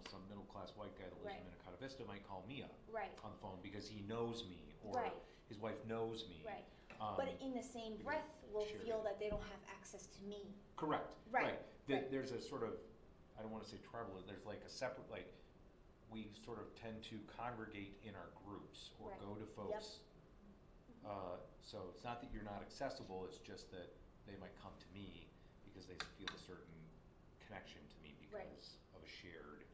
some middle-class white guy that lives Right. in Minnetonka Vista might call me up Right. on the phone because he knows me, or Right. his wife knows me. Right. Um, But in the same breath, will Sure. feel that they don't have access to me. Correct. Right. Right. There's a sort of, I don't want to say tribal, there's like a separate, like, we sort of tend to congregate in our groups or Right. go to folks. So it's not that you're not accessible, it's just that they might come to me because they feel a certain connection to me Right. because of a shared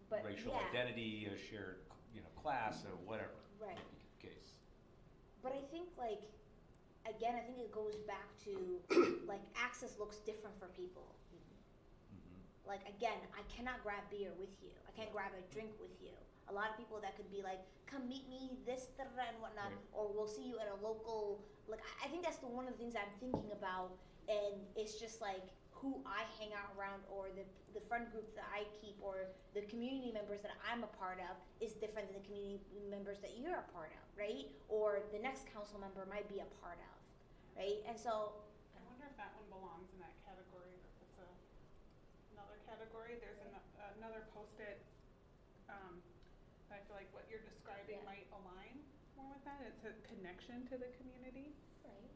But racial yeah. identity, a shared, class, or whatever. Right. Might be the case. But I think like, again, I think it goes back to like access looks different for people. Mhm. Like again, I cannot grab beer with you. I can't grab a drink with you. A lot of people that could be like, come meet me this and whatnot, Right. or we'll see you at a local. Like I think that's one of the things I'm thinking about, and it's just like who I hang out around, or the friend group that I keep, or the community members that I'm a part of is different than the community members that you're a part of, right? Or the next council member might be a part of, right? And so, I wonder if that one belongs in that category, or if it's another category. There's another post-it, I feel like what you're describing Yeah. might align more with that. It's a connection to the community. right,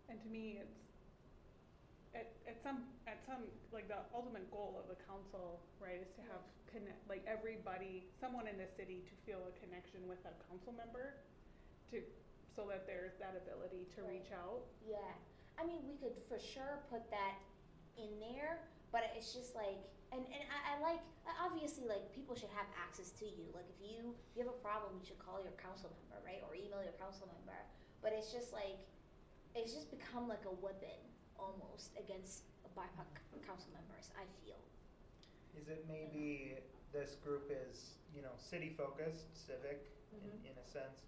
And to me, it's at some like the ultimate goal of the council, right, is to have like everybody, someone in the city to feel a connection with a council member, so that there's that ability to Right. reach out. yeah. I mean, we could for sure put that in there, but it's just like, and I like, obviously, like, people should have access to you. Like, if you have a problem, you should call your council member, right, or email your council member. But it's just like, it's just become like a weapon almost against BIPOC council members, I feel. Is it maybe this group is, city focused, civic Mhm. in a sense,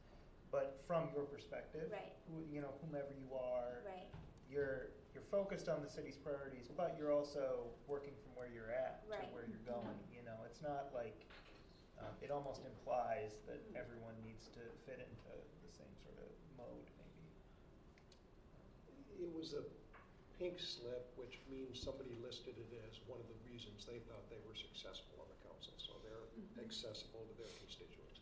but from your perspective, Right. whomever you are, Right, you're focused on the city's priorities, but you're also working from where you're at Right. to where you're going. It's not like it almost implies that everyone needs to fit into the same sort of mode, maybe. It was a pink slip, which means somebody listed it as one of the reasons they thought they were successful on the council, so they're accessible to their constituents.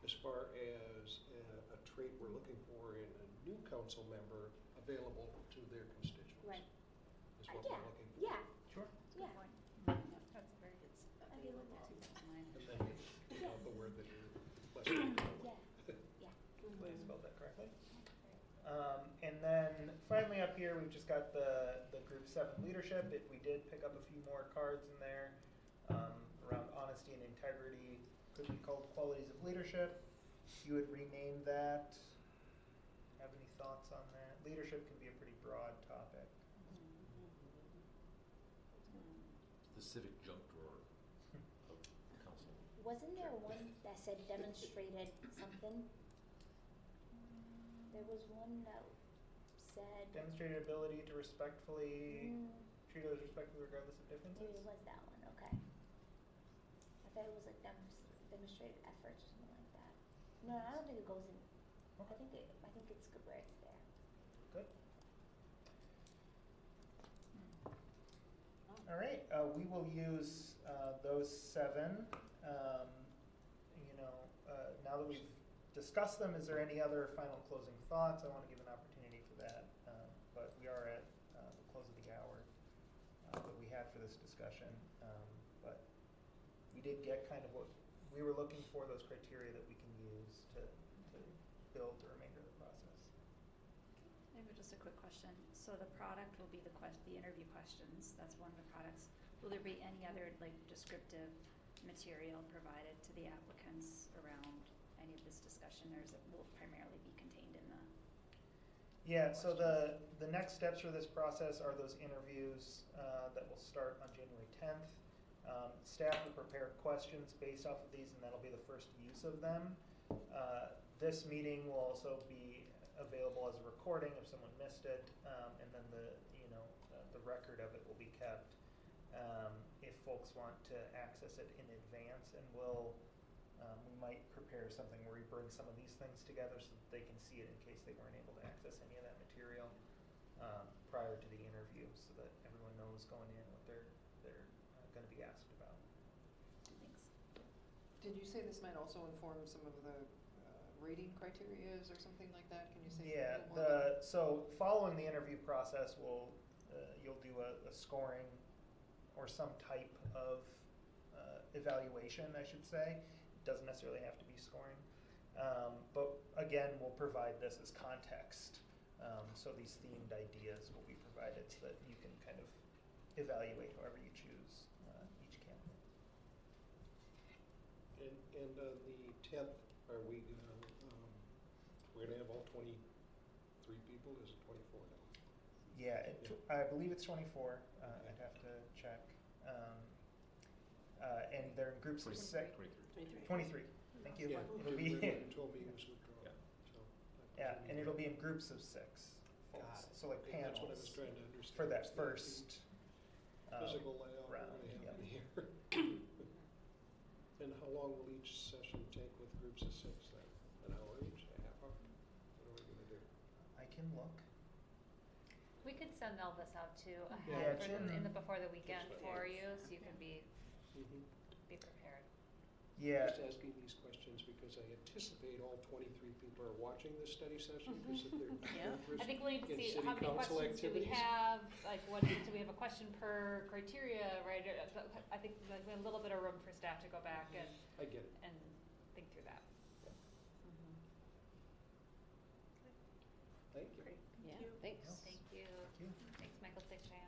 As far as a trait we're looking for in a new council member, available to their constituents. right. Is what Yeah, we're looking for. yeah, Sure. yeah. That's a very good. I agree with that. And then take out the word that you're less comfortable with. Yeah, Hopefully I spelled that correctly. And then finally up here, we've just got the group 7 leadership. We did pick up a few more cards in there around honesty and integrity. Could be called qualities of leadership. You would rename that. Have any thoughts on that? Leadership can be a pretty broad topic. The civic junk drawer of council. Wasn't there one that said demonstrated something? There was one that said, Demonstrated ability to respectfully treat others respectfully regardless of maybe differences. it was that one, okay. I thought it was like demonstrated efforts or something like that. No, I don't think it goes in, Okay. I think it's good where it's there. Good. All right, we will use those 7. Now that we've discussed them, is there any other final closing thoughts? I want to give an opportunity for that, but we are at the close of the hour that we had for this discussion. But we did get kind of what we were looking for, those criteria that we can use to build the remainder of the process. Maybe just a quick question. So the product will be the interview questions. That's one of the products. Will there be any other like descriptive material provided to the applicants around any of this discussion, or will it primarily be contained in the? Yeah, so the next steps for this process are those interviews that will start on January 10th. Staff will prepare questions based off of these, and that'll be the first use of them. This meeting will also be available as a recording if someone missed it, and then the record of it will be kept if folks want to access it in advance. And we might prepare something where we bring some of these things together so that they can see it in case they weren't able to access any of that material prior to the interview, so that everyone knows going in what they're going to be asked about. Thanks. Did you say this might also inform some of the rating criterias or something like that? Can you say Yeah, a little more? so following the interview process, you'll do a scoring or some type of evaluation, I should say. It doesn't necessarily have to be scoring. But again, we'll provide this as context. So these themed ideas will be provided so that you can kind of evaluate however you choose each candidate. And on the 10th, are we we're gonna have all 23 people? Is it 24 now? Yeah, I believe it's 24. I'd have to check. And they're in groups of 6. 23. Thank you. Yeah, It'll be everyone told me it was withdrawn. Yeah. So yeah, and it'll be in groups of 6 Got folks. it. So like Okay, panels. that's what I was trying to understand. For that Is first the physical layout round. we're gonna have Yeah. here. And how long will each session take with groups of 6 then? An hour each, a half hour? What are we gonna do? I can look. We could send all this out too Yeah, ahead it's in the in- before the weekend Just for like- you, so you can be Mhm. prepared. Yeah. Just asking these questions because I anticipate all 23 people are watching this study session because of their Yeah. interest I think we'll need to in see city how many council questions do we activities. have, like do we have a question per criteria, right? I think like we have a little bit of room for staff to go back I get it. and think through that. Yeah. Mhm. Thank you. Great, Thank yeah, you. thanks. Thank you. Thank you. Thanks, Michael. Thanks, Jan.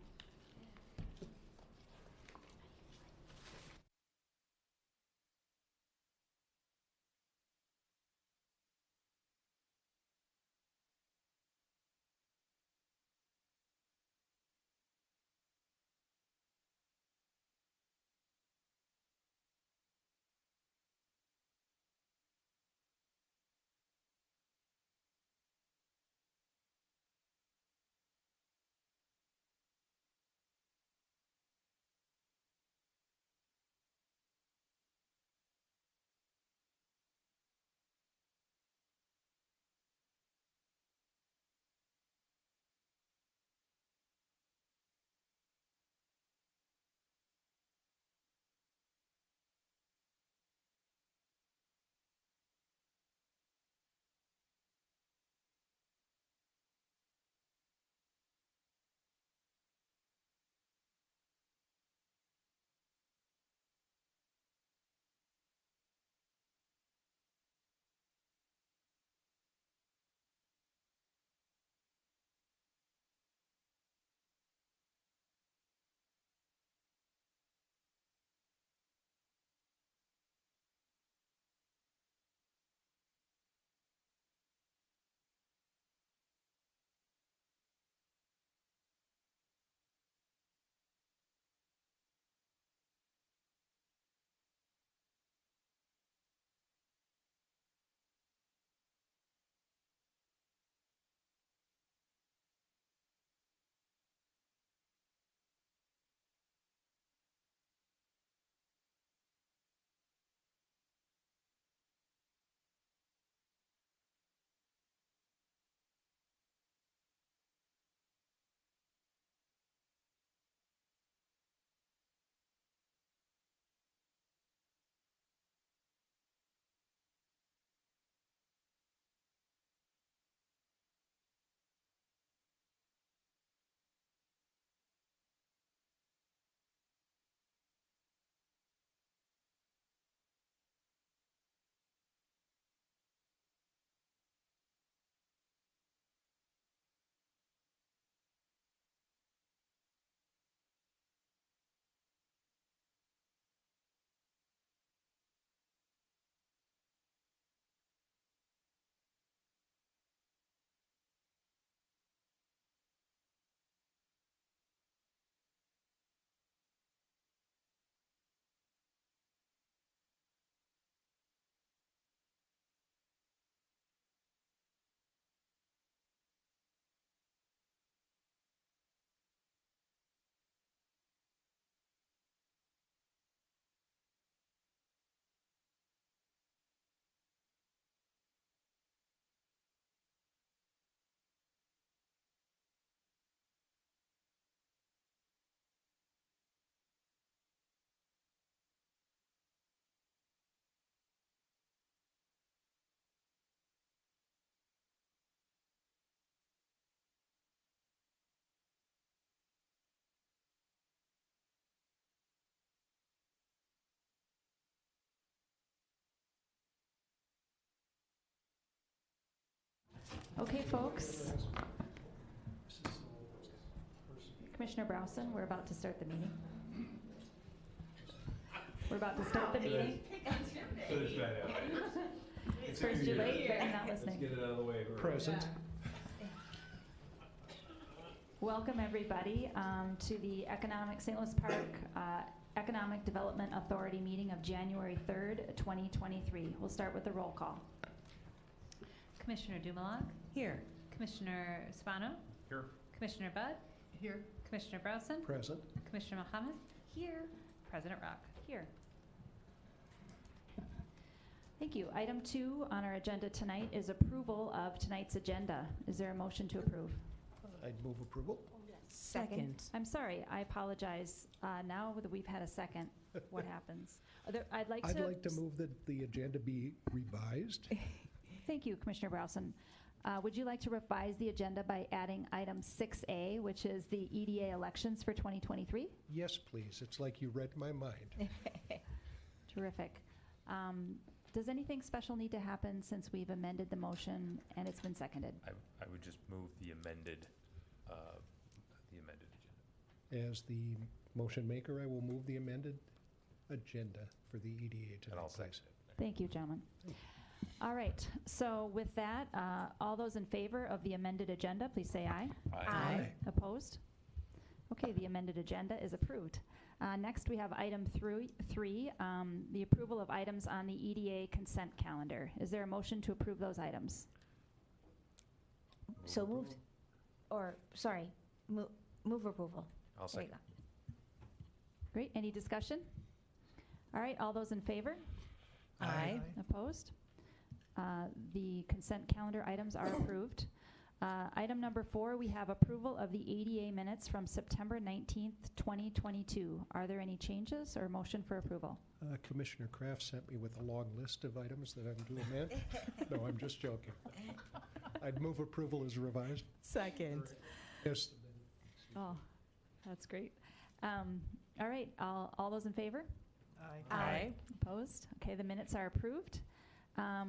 Okay, folks. Commissioner Browson, we're about to start the meeting. We're about to start the meeting. First you're late, but you're not listening. Let's get it out of the way. Present. Welcome, everybody, to the St. Louis Park Economic Development Authority meeting of January 3rd, 2023. We'll start with the roll call. Commissioner Dumalog? Here. Commissioner Spano? Here. Commissioner Budd? Here. Commissioner Browson? Present. Commissioner Mohammed? Here. President Rock? Here. Thank you. Item 2 on our agenda tonight is approval of tonight's agenda. Is there a motion to approve? I'd move approval. Second. I'm sorry, I apologize. Now that we've had a second, what happens? I'd like to move that the agenda be revised. Thank you, Commissioner Browson. Would you like to revise the agenda by adding item 6A, which is the EDA elections for 2023? Yes, please. It's like you read my mind. Terrific. Does anything special need to happen since we've amended the motion and it's been seconded? I would just move the amended agenda. As the motion maker, I will move the amended agenda for the EDA tonight. And I'll please. second it. Thank you, gentlemen. All right, so with that, all those in favor of the amended agenda, please say aye. Aye. Opposed? Okay, the amended agenda is approved. Next, we have item 3, the approval of items on the EDA consent calendar. Is there a motion to approve those items? So moved. Or, sorry, move approval. I'll There you second. go. Great, any discussion? All right, all those in favor? Aye. Opposed? The consent calendar items are approved. Item number 4, we have approval of the ADA minutes from September 19th, 2022. Are there any changes or motion for approval? Commissioner Kraft sent me with a long list of items that I'm to amend. No, I'm just joking. I'd move approval as revised. Second. Yes. Oh, that's great. All right, all those in favor? Aye. Opposed? Okay, the minutes are approved.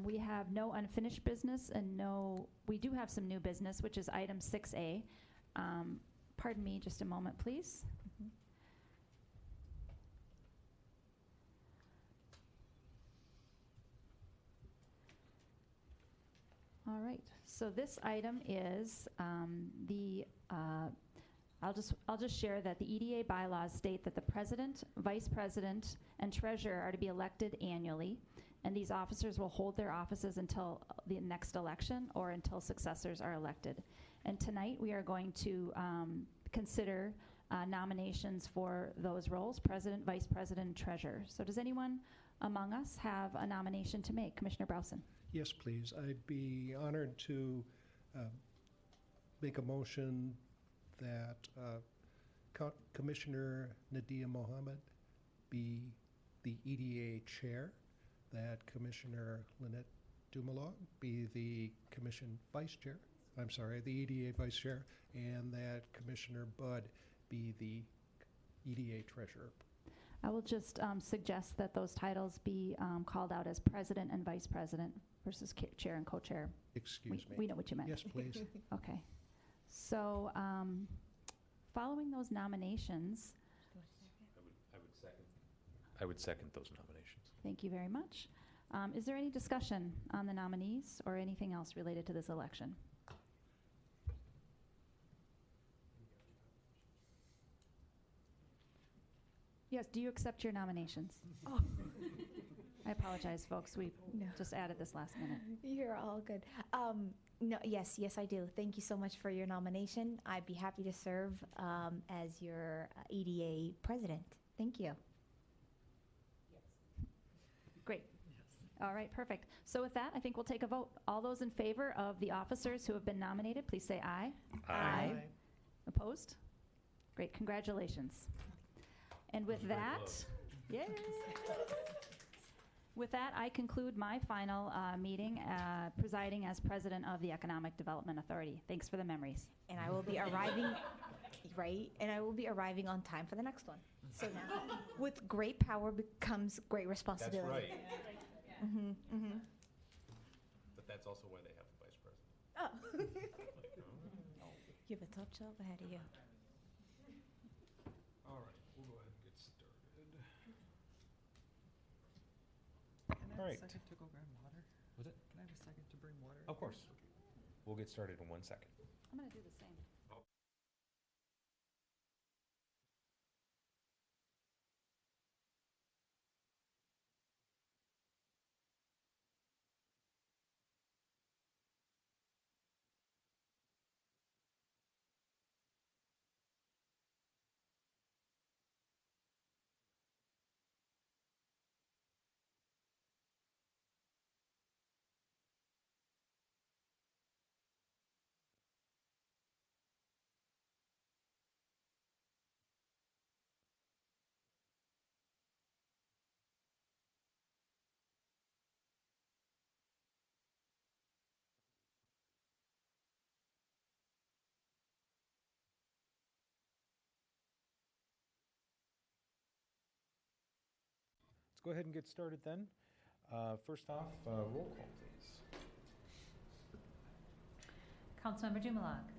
We have no unfinished business and we do have some new business, which is item 6A. Pardon me just a moment, please. All right, so this item is I'll just share that the EDA bylaws state that the president, vice president, and treasurer are to be elected annually, and these officers will hold their offices until the next election or until successors are elected. And tonight we are going to consider nominations for those roles, president, vice president, and treasurer. So does anyone among us have a nomination to make? Commissioner Browson. Yes, please. I'd be honored to make a motion that Commissioner Nadia Mohammed be the EDA chair, that Commissioner Lynette Dumalog be the commission vice chair, the EDA vice chair, and that Commissioner Budd be the EDA treasurer. I will just suggest that those titles be called out as president and vice president versus chair and co-chair. Excuse me. We know what you meant. Yes, please. Okay. So following those nominations, I would second those nominations. thank you very much. Is there any discussion on the nominees or anything else related to this election? Yes, do you accept your nominations? Oh. I apologize, folks. We No. just added this last minute. You're all good. No, yes, I do. Thank you so much for your nomination. I'd be happy to serve as your EDA president. Thank you. Great. All right, perfect. So with that, I think we'll take a vote. All those in favor of the officers who have been nominated, please say aye. Aye. Opposed? Great, congratulations. And with That was very that, close. yay! With that, I conclude my final meeting, presiding as president of the Economic Development Authority. Thanks for the memories. And I will be arriving, right? And I will be arriving on time for the next one. So now, with great power becomes great That's responsibility. right. Mm-hmm, mm-hmm. But that's also why they have the vice president. Oh. You have a tough job ahead of you. All right, we'll go ahead and get started. Can I All have right. a second to go grab water? Was it? Can I have a second to bring water? Of course. We'll get started in 1 second. I'm gonna do the same. Let's go ahead and get started then. First off, roll call, please. Councilmember Dumalog.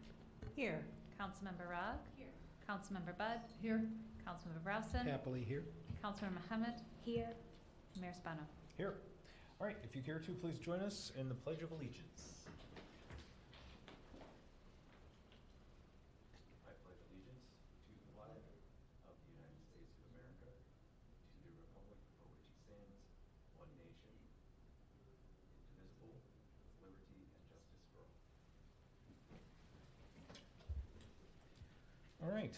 Here. Councilmember Rogg. Here. Councilmember Budd. Here. Councilmember Browson. Happily here. Councilmember Mohammed. Here. Mayor Spano. Here. All right, if you care to, please join us in the Pledge of Allegiance. I pledge allegiance to the flag of the United States of America, to the republic for which it stands, one nation, indivisible, with liberty and justice for all. All right.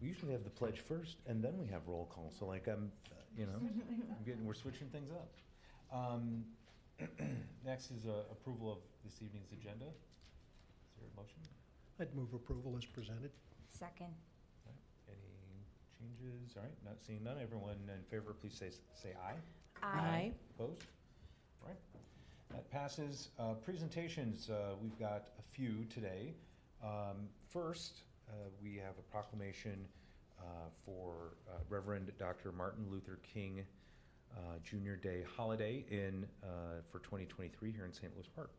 We usually have the pledge first, and then we have roll call. So, like, we're switching things up. Next is approval of this evening's agenda. Is there a motion? I'd move approval as presented. Second. All right. Any changes? All right, not seeing none. Everyone in favor, please say aye. Aye. Opposed? All right. That passes. Presentations, we've got a few today. First, we have a proclamation for Reverend Dr. Martin Luther King Junior Day holiday for 2023 here in St. Louis Park.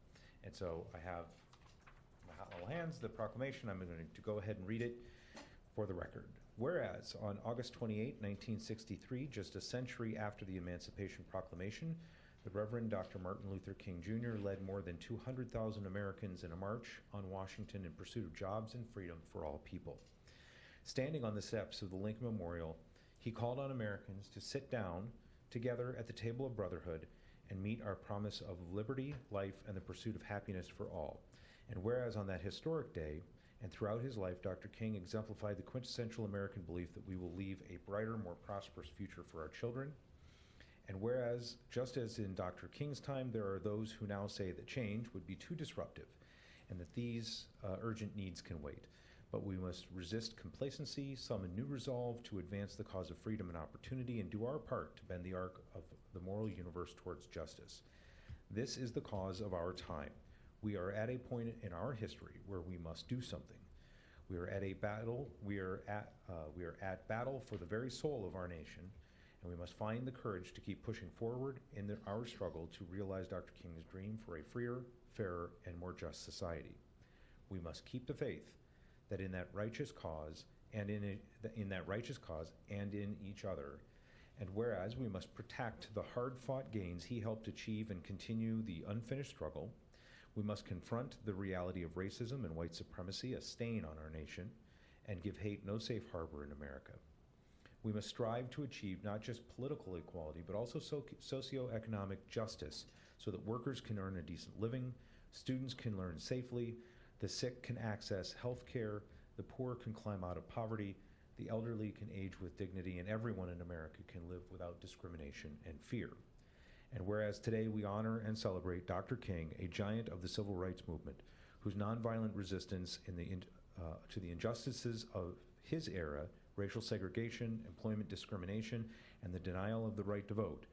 And so I have in my hot little hands the proclamation. I'm going to go ahead and read it for the record. Whereas on August 28, 1963, just a century after the Emancipation Proclamation, the Reverend Dr. Martin Luther King Jr. led more than 200,000 Americans in a march on Washington in pursuit of jobs and freedom for all people. Standing on the steps of the Lincoln Memorial, he called on Americans to sit down together at the table of brotherhood and meet our promise of liberty, life, and the pursuit of happiness for all. And whereas on that historic day, and throughout his life, Dr. King exemplified the quintessential American belief that we will leave a brighter, more prosperous future for our children. And whereas, just as in Dr. King's time, there are those who now say that change would be too disruptive and that these urgent needs can wait. But we must resist complacency, summon new resolve to advance the cause of freedom and opportunity, and do our part to bend the arc of the moral universe towards justice. This is the cause of our time. We are at a point in our history where we must do something. We are at battle for the very soul of our nation, and we must find the courage to keep pushing forward in our struggle to realize Dr. King's dream for a freer, fairer, and more just society. We must keep the faith that in that righteous cause and in each other. And whereas we must protect the hard-fought gains he helped achieve and continue the unfinished struggle, we must confront the reality of racism and white supremacy, a stain on our nation, and give hate no safe harbor in America. We must strive to achieve not just political equality, but also socioeconomic justice so that workers can earn a decent living, students can learn safely, the sick can access health care, the poor can climb out of poverty, the elderly can age with dignity, and everyone in America can live without discrimination and fear. And whereas today we honor and celebrate Dr. King, a giant of the civil rights movement, whose nonviolent resistance to the injustices of his era, racial segregation, employment discrimination, and the denial of the right to vote,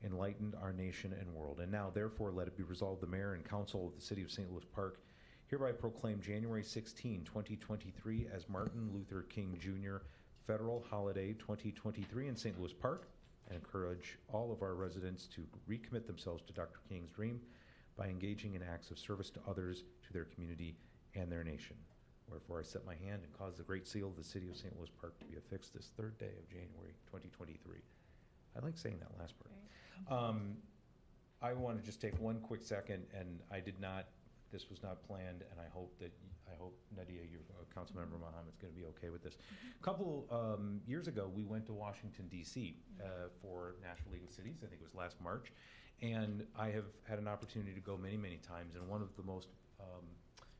enlightened our nation and world. And now, therefore, let it be resolved, the Mayor and Council of the City of St. Louis Park hereby proclaim January 16, 2023 as Martin Luther King Jr. Federal Holiday 2023 in St. Louis Park, and encourage all of our residents to recommit themselves to Dr. King's dream by engaging in acts of service to others, to their community, and their nation. Wherefore I set my hand and cause the great seal of the city of St. Louis Park to be affixed this 3rd day of January 2023. I like saying that last part. I want to just take one quick second, and this was not planned, and I hope Nadia, your Councilmember Mohamed's going to be okay with this. A couple years ago, we went to Washington, D.C. For National League of Cities. I think it was last March. And I have had an opportunity to go many, many times, and one of the most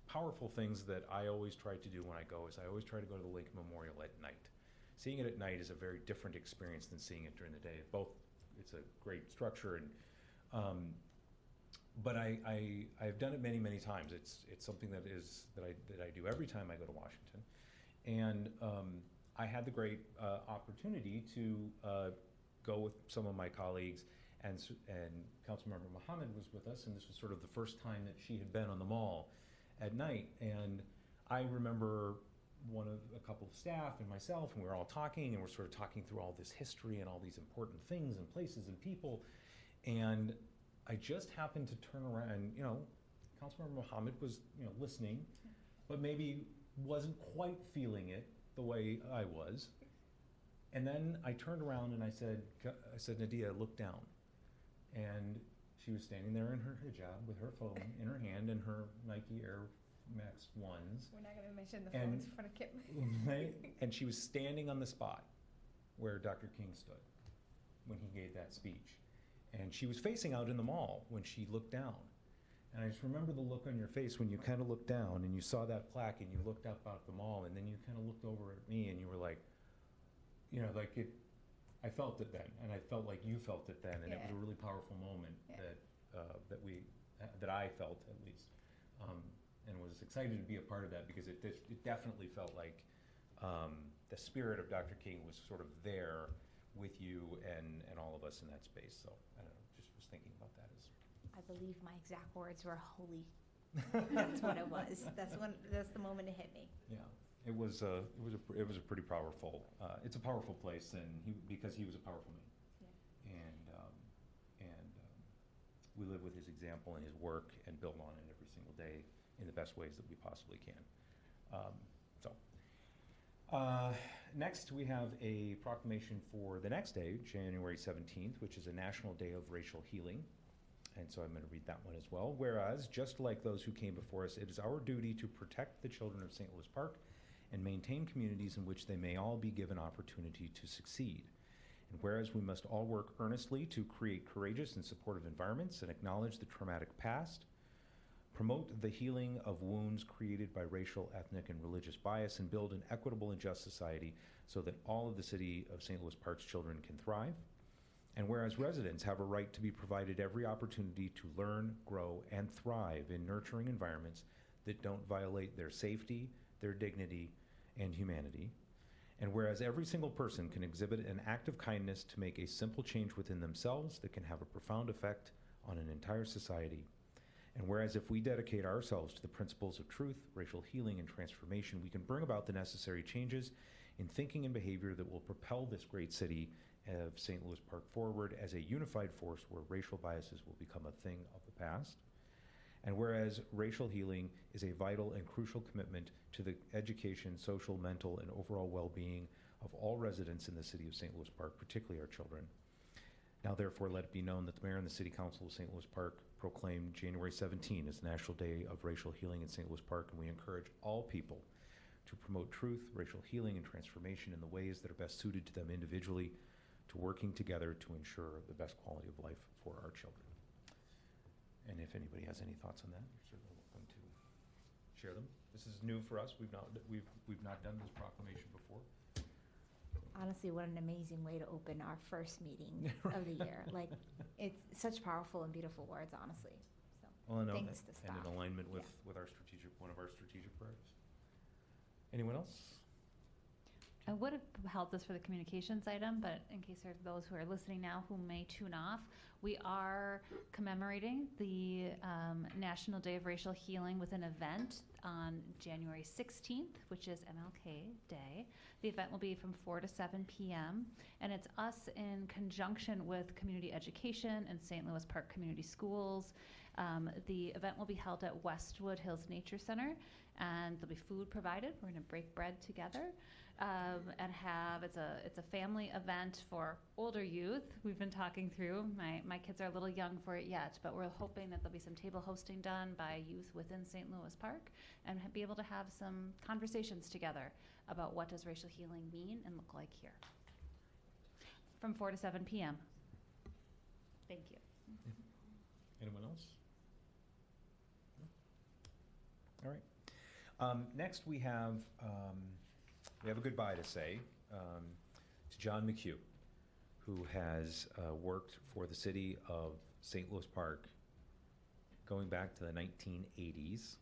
powerful things that I always try to do when I go is I always try to go to the Lincoln Memorial at night. Seeing it at night is a very different experience than seeing it during the day. It's a great structure, and but I've done it many, many times. It's something that I do every time I go to Washington, and I had the great opportunity to go with some of my colleagues, and Councilmember Mohamed was with us, and this was sort of the first time that she had been on the mall at night. And I remember a couple of staff and myself, and we were all talking, and we're sort of talking through all this history and all these important things and places and people, and I just happened to turn around, and Councilmember Mohamed was listening, but maybe wasn't quite feeling it the way I was. And then I turned around and I said, Nadia, look down. And she was standing there in her hijab with her phone in her hand and her Nike Air Max 1s. We're not going to mention the phones in front of Kip. Right? And she was standing on the spot where Dr. King stood when he gave that speech. And she was facing out in the mall when she looked down. And I just remember the look on your face when you kind of looked down and you saw that plaque and you looked up out the mall, and then you kind of looked over at me and you were like, I felt it then, and I felt like you felt it then, and it was a really powerful moment that I felt, at least, and was excited to be a part of that, because it definitely felt like the spirit of Dr. King was sort of there with you and all of us in that space. So I don't know, just was thinking about that as. I believe my exact words were holy. That's what it was. That's the moment it hit me. Yeah, it was a pretty powerful. It's a powerful place, and because he was a powerful man. Yeah. And we live with his example and his work and build on it every single day in the best ways that we possibly can. Next, we have a proclamation for the next day, January 17th, which is a National Day of Racial Healing. And so I'm going to read that one as well. Whereas, just like those who came before us, it is our duty to protect the children of St. Louis Park and maintain communities in which they may all be given opportunity to succeed. And whereas we must all work earnestly to create courageous and supportive environments and acknowledge the traumatic past, promote the healing of wounds created by racial, ethnic, and religious bias, and build an equitable and just society so that all of the city of St. Louis Park's children can thrive. And whereas residents have a right to be provided every opportunity to learn, grow, and thrive in nurturing environments that don't violate their safety, their dignity, and humanity. And whereas every single person can exhibit an act of kindness to make a simple change within themselves that can have a profound effect on an entire society. And whereas if we dedicate ourselves to the principles of truth, racial healing, and transformation, we can bring about the necessary changes in thinking and behavior that will propel this great city of St. Louis Park forward as a unified force where racial biases will become a thing of the past. And whereas racial healing is a vital and crucial commitment to the education, social, mental, and overall well-being of all residents in the city of St. Louis Park, particularly our children. Now, therefore, let it be known that the Mayor and the City Council of St. Louis Park proclaimed January 17 as National Day of Racial Healing in St. Louis Park, and we encourage all people to promote truth, racial healing, and transformation in the ways that are best suited to them individually, to working together to ensure the best quality of life for our children. And if anybody has any thoughts on that, you're certainly welcome to share them. This is new for us. We've not done this proclamation before. Honestly, what an amazing way to open our first meeting of the year. Like, it's such powerful and beautiful words, honestly. So, well, thanks to staff. And in alignment with our one of our strategic priorities. Anyone else? I would have held this for the communications item, but in case there's those who are listening now who may tune off, we are commemorating the National Day of Racial Healing with an event on January 16th, which is MLK Day. The event will be from 4 to 7 p.m., and it's us in conjunction with community education and St. Louis Park Community Schools The event will be held at Westwood Hills Nature Center, and there'll be food provided. We're going to break bread together. And it's a family event for older youth. We've been talking through. My kids are a little young for it yet, but we're hoping that there'll be some table hosting done by youth within St. Louis Park, and be able to have some conversations together about what does racial healing mean and look like here. From 4 to 7 p.m. Thank you. Anyone else? No? All right. Next, we have a goodbye to say to John McHugh, who has worked for the city of St. Louis Park going back to the 1980s,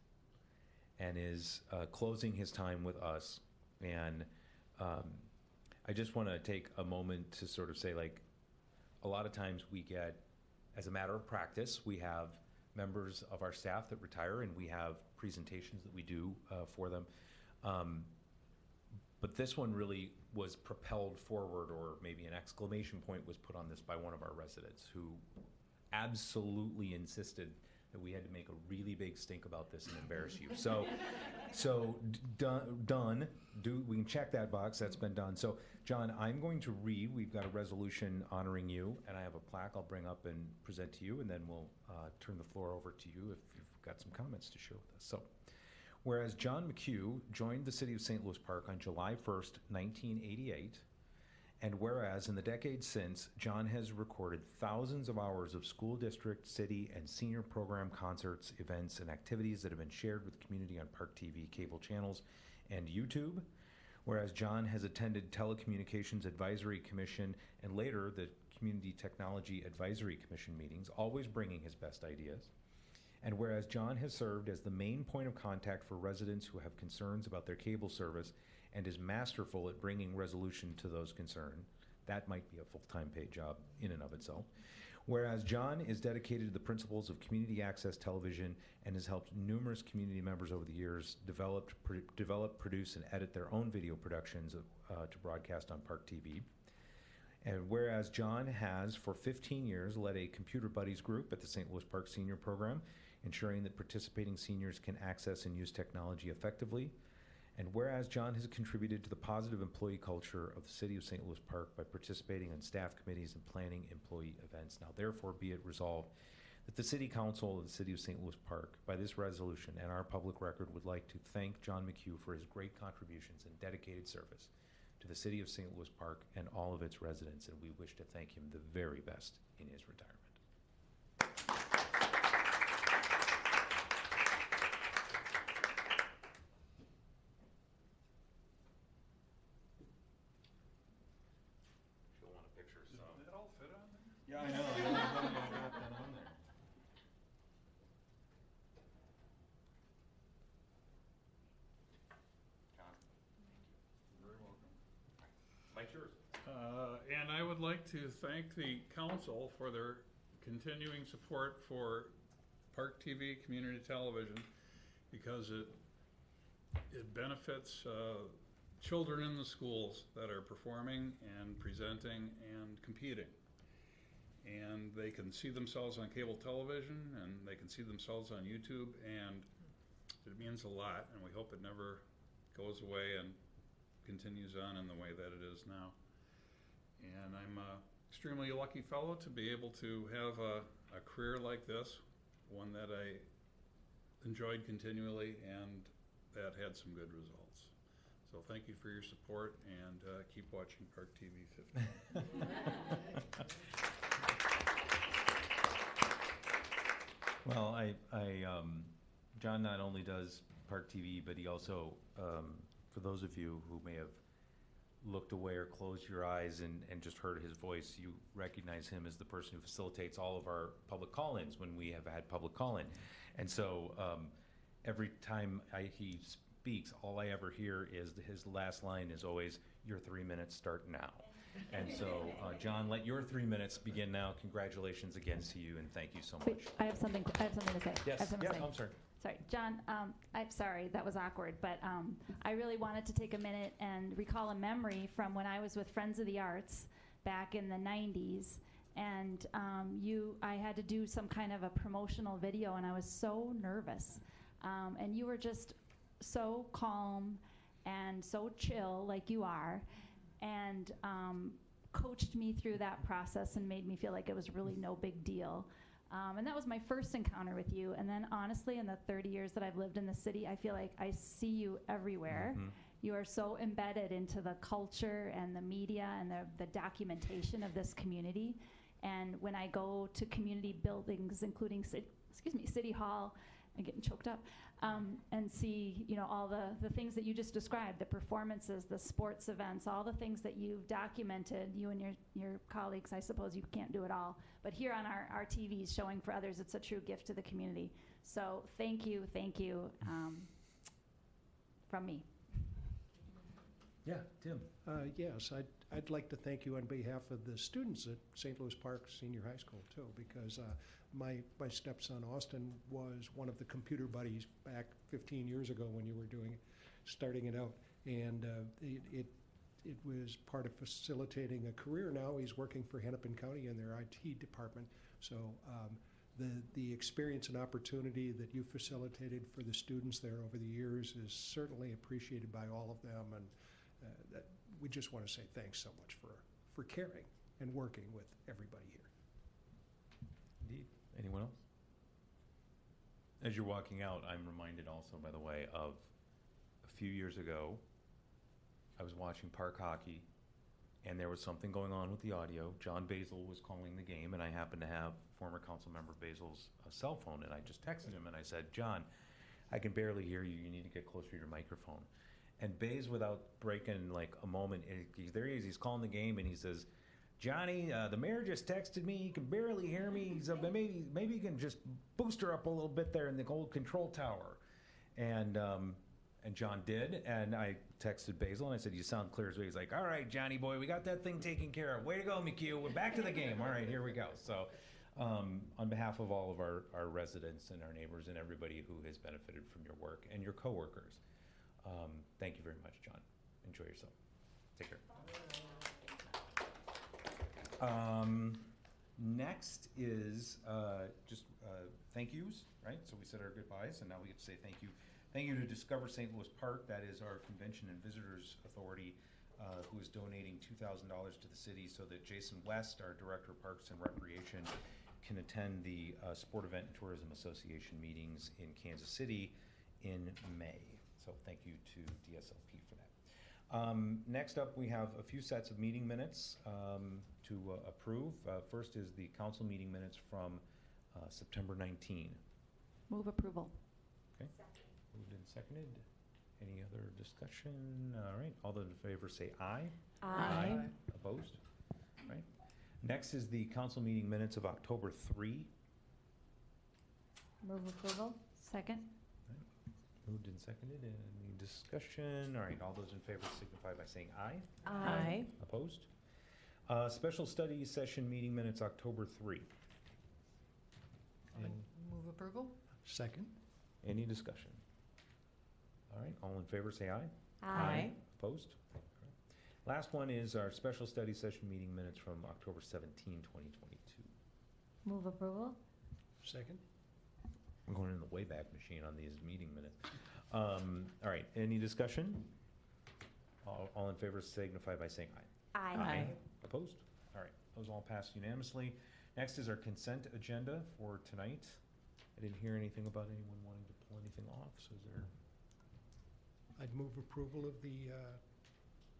and is closing his time with us. And I just want to take a moment to sort of say, like, a lot of times we get, as a matter of practice, we have members of our staff that retire, and we have presentations that we do for them. But this one really was propelled forward, or maybe an exclamation point was put on this by one of our residents, who absolutely insisted that we had to make a really big stink about this and embarrass you. So done. We can check that box. That's been done. So, John, I'm going to read. We've got a resolution honoring you, and I have a plaque I'll bring up and present to you, and then we'll turn the floor over to you if you've got some comments to share with us. So, whereas John McHugh joined the city of St. Louis Park on July 1st, 1988, and whereas in the decades since, John has recorded thousands of hours of school district, city, and senior program concerts, events, and activities that have been shared with the community on ParkTV cable channels and YouTube. Whereas John has attended Telecommunications Advisory Commission and later the Community Technology Advisory Commission meetings, always bringing his best ideas. And whereas John has served as the main point of contact for residents who have concerns about their cable service and is masterful at bringing resolution to those concerns, that might be a full-time paid job in and of itself. Whereas John is dedicated to the principles of community access television and has helped numerous community members over the years develop, produce, and edit their own video productions to broadcast on ParkTV. And whereas John has, for 15 years, led a Computer Buddies group at the St. Louis Park Senior Program, ensuring that participating seniors can access and use technology effectively. And whereas John has contributed to the positive employee culture of the city of St. Louis Park by participating on staff committees and planning employee events. Now therefore be it resolved that the City Council of the City of St. Louis Park, by this resolution and our public record, would like to thank John McHugh for his great contributions and dedicated service to the City of St. Louis Park and all of its residents, and we wish to thank him the very best in his retirement. Yeah, I know. I got that on there. John, thank you. You're very welcome. Mike's yours. And I would like to thank the council for their continuing support for ParkTV Community Television, because it benefits children in the schools that are performing and presenting and competing. And they can see themselves on cable television, and they can see themselves on YouTube, and it means a lot, and we hope it never goes away and continues on in the way that it is now. And I'm an extremely lucky fellow to be able to have a career like this, one that I enjoyed continually and that had some good results. So thank you for your support, and keep watching ParkTV 15. Well, John not only does ParkTV, but he also, for those of you who may have looked away or closed your eyes and just heard his voice, you recognize him as the person who facilitates all of our public call-ins when we have had public call-in. And so every time he speaks, all I ever hear is his last line is always, "Your 3 minutes start now." And so, John, let your 3 minutes begin now. Congratulations again to you, and thank you so much. Wait, I have something to say. Yes, I'm sorry. Sorry, John, I'm sorry, that was awkward, but I really wanted to take a minute and recall a memory from when I was with Friends of the Arts back in the 90s, And I had to do some kind of a promotional video, and I was so nervous. And you were just so calm and so chill, like you are, and coached me through that process and made me feel like it was really no big deal. And that was my first encounter with you. And then honestly, in the 30 years that I've lived in the city, I feel like I see you everywhere. Mhm. You are so embedded into the culture and the media and the documentation of this community. And when I go to community buildings, including City Hall, I'm getting choked up, and see, all the things that you just described, the performances, the sports events, all the things that you've documented, you and your colleagues. I suppose you can't do it all, but here on our TVs showing for others, it's a true gift to the community. So thank you, from me. Yeah, Tim. Yes, I'd like to thank you on behalf of the students at St. Louis Park Senior High School too, because my stepson Austin was one of the computer buddies back 15 years ago when you were starting it out, and it was part of facilitating a career. Now he's working for Hennepin County in their IT department. So the experience and opportunity that you facilitated for the students there over the years is certainly appreciated by all of them, and that we just want to say thanks so much for caring and working with everybody here. Indeed. Anyone else? As you're walking out, I'm reminded also, by the way, of a few years ago, I was watching Park Hockey, and there was something going on with the audio. John Basil was calling the game, and I happened to have former council member Basil's cell phone, and I just texted him, and I said, John, I can barely hear you. You need to get closer to your microphone. And Bays, without breaking like a moment, there he is. He's calling the game, and he says, Johnny, the mayor just texted me. He can barely hear me. He said, maybe you can just boost her up a little bit there in the old control tower. And John did, and I texted Basil, and I said, you sound clear as well. He's like, all right, Johnny boy, we got that thing taken care of. Way to go, McHugh. We're back to the game. All right, here we go. So on behalf of all of our residents and our neighbors and everybody who has benefited from your work and your coworkers, thank you very much, John. Enjoy yourself. Take care. Next is just thank yous, right? So we said our goodbyes, and now we get to say thank you. Thank you to Discover St. Louis Park. That is our Convention and Visitors Authority, who is donating $2,000 to the city so that Jason West, our Director of Parks and Recreation, can attend the Sport Event and Tourism Association meetings in Kansas City in May. So thank you to DSLP for that. Next up, we have a few sets of meeting minutes to approve. First is the council meeting minutes from September 19. Move approval. Okay. Moved and seconded. Any other discussion? All right. All those in favor say aye. Aye. Opposed? Right. Next is the council meeting minutes of October 3. Move approval. Second. Moved and seconded. Any discussion? All right. All those in favor signify by saying aye. Aye. Opposed? Special study session meeting minutes October 3. Move approval? Second. Any discussion? All right. All in favor say aye. Aye. Opposed? All right. Last one is our special study session meeting minutes from October 17, 2022. Move approval. Second. I'm going in the Wayback Machine on these meeting minutes. All right. Any discussion? All in favor signify by saying aye. Aye. Opposed? All right. Those all passed unanimously. Next is our consent agenda for tonight. I didn't hear anything about anyone wanting to pull anything off, so is there? I'd move approval of the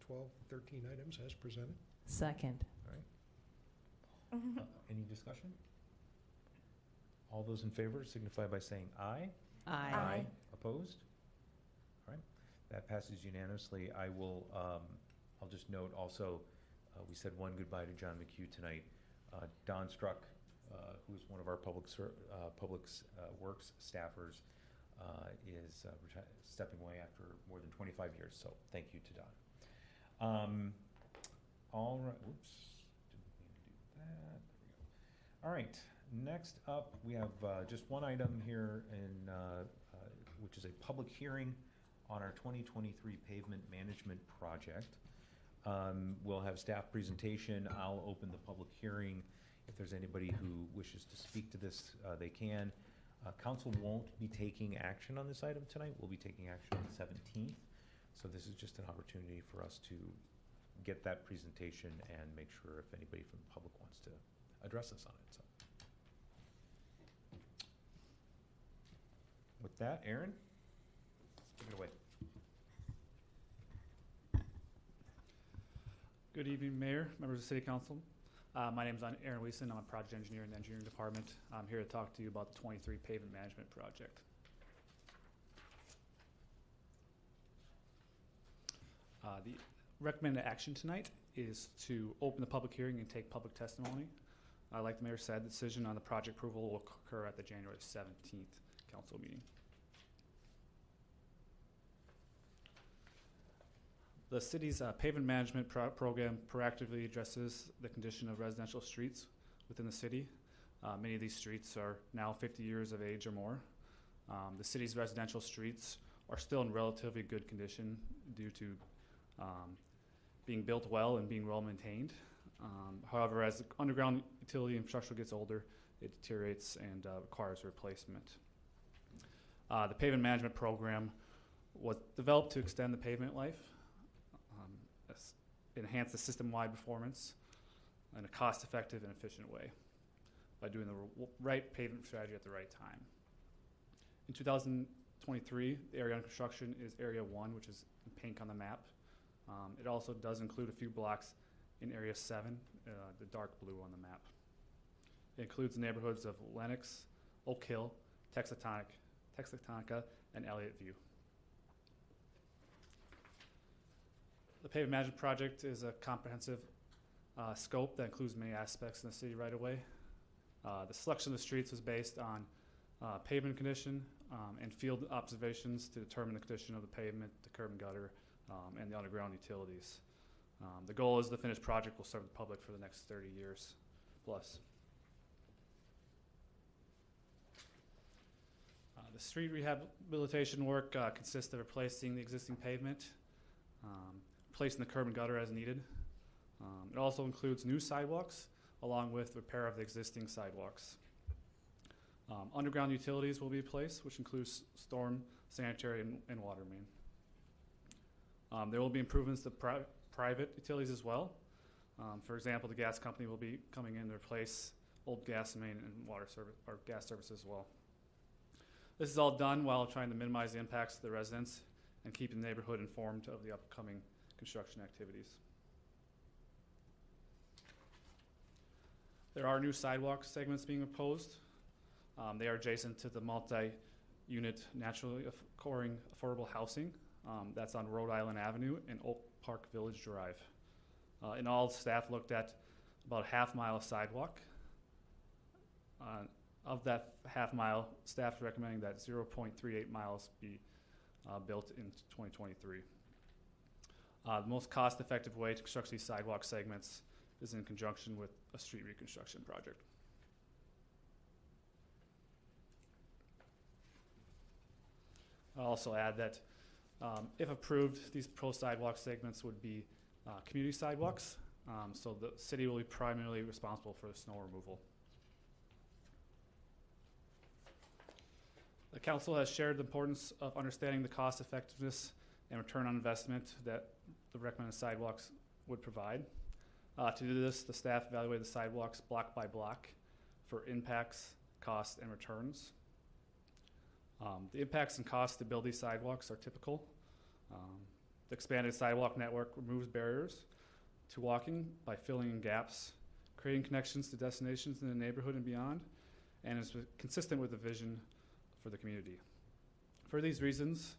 12, 13 items as presented. Second. All right. Any discussion? All those in favor signify by saying aye. Aye. Opposed? All right. That passes unanimously. I will, I'll just note also, we said one goodbye to John McHugh tonight. Don Struck, who's one of our public works staffers, is stepping away after more than 25 years. So thank you to Don. All right. Oops. Didn't mean to do that. There we go. All right. Next up, we have just one item here, which is a public hearing on our 2023 pavement management project. We'll have staff presentation. I'll open the public hearing. If there's anybody who wishes to speak to this, they can. Council won't be taking action on this item tonight. We'll be taking action on the 17th. So this is just an opportunity for us to get that presentation and make sure if anybody from the public wants to address us on it. So. With that, Aaron, take it away. Good evening, Mayor, members of the City Council. My name is Aaron Weeson. I'm a project engineer in the engineering department. I'm here to talk to you about the 23 pavement management project. The recommended action tonight is to open the public hearing and take public testimony. Like the mayor said, the decision on the project approval will occur at the January 17th council meeting. The city's pavement management program proactively addresses the condition of residential streets within the city. Many of these streets are now 50 years of age or more. The city's residential streets are still in relatively good condition due to being built well and being well maintained. However, as the underground utility infrastructure gets older, it deteriorates and requires replacement. The pavement management program was developed to extend the pavement life, enhance the system-wide performance in a cost-effective and efficient way by doing the right pavement strategy at the right time. In 2023, the area under construction is Area 1, which is in pink on the map. It also does include a few blocks in Area 7, the dark blue on the map. It includes the neighborhoods of Lenox, Oak Hill, Texatonica, and Elliott View. The pavement management project is a comprehensive scope that includes many aspects in the city right away. The selection of the streets was based on pavement condition and field observations to determine the condition of the pavement, the curb and gutter, and the underground utilities. The goal is the finished project will serve the public for the next 30 years plus. The street rehabilitation work consists of replacing the existing pavement, replacing the curb and gutter as needed. It also includes new sidewalks along with repair of the existing sidewalks. Underground utilities will be replaced, which includes storm, sanitary, and water main. There will be improvements to private utilities as well. For example, the gas company will be coming in to replace old gas main and water service or gas services as well. This is all done while trying to minimize the impacts to the residents and keeping the neighborhood informed of the upcoming construction activities. There are new sidewalk segments being proposed. They are adjacent to the multi-unit naturally occurring affordable housing that's on Rhode Island Avenue and Oak Park Village Drive. In all, staff looked at about a half mile of sidewalk. Of that half mile, staff is recommending that 0.38 miles be built in 2023. The most cost-effective way to construct these sidewalk segments is in conjunction with a street reconstruction project. I'll also add that if approved, these proposed sidewalk segments would be community sidewalks, so the city will be primarily responsible for the snow removal. The council has shared the importance of understanding the cost effectiveness and return on investment that the recommended sidewalks would provide. To do this, the staff evaluated the sidewalks block by block for impacts, costs, and returns. The impacts and costs to build these sidewalks are typical. The expanded sidewalk network removes barriers to walking by filling in gaps, creating connections to destinations in the neighborhood and beyond, and is consistent with the vision for the community. For these reasons,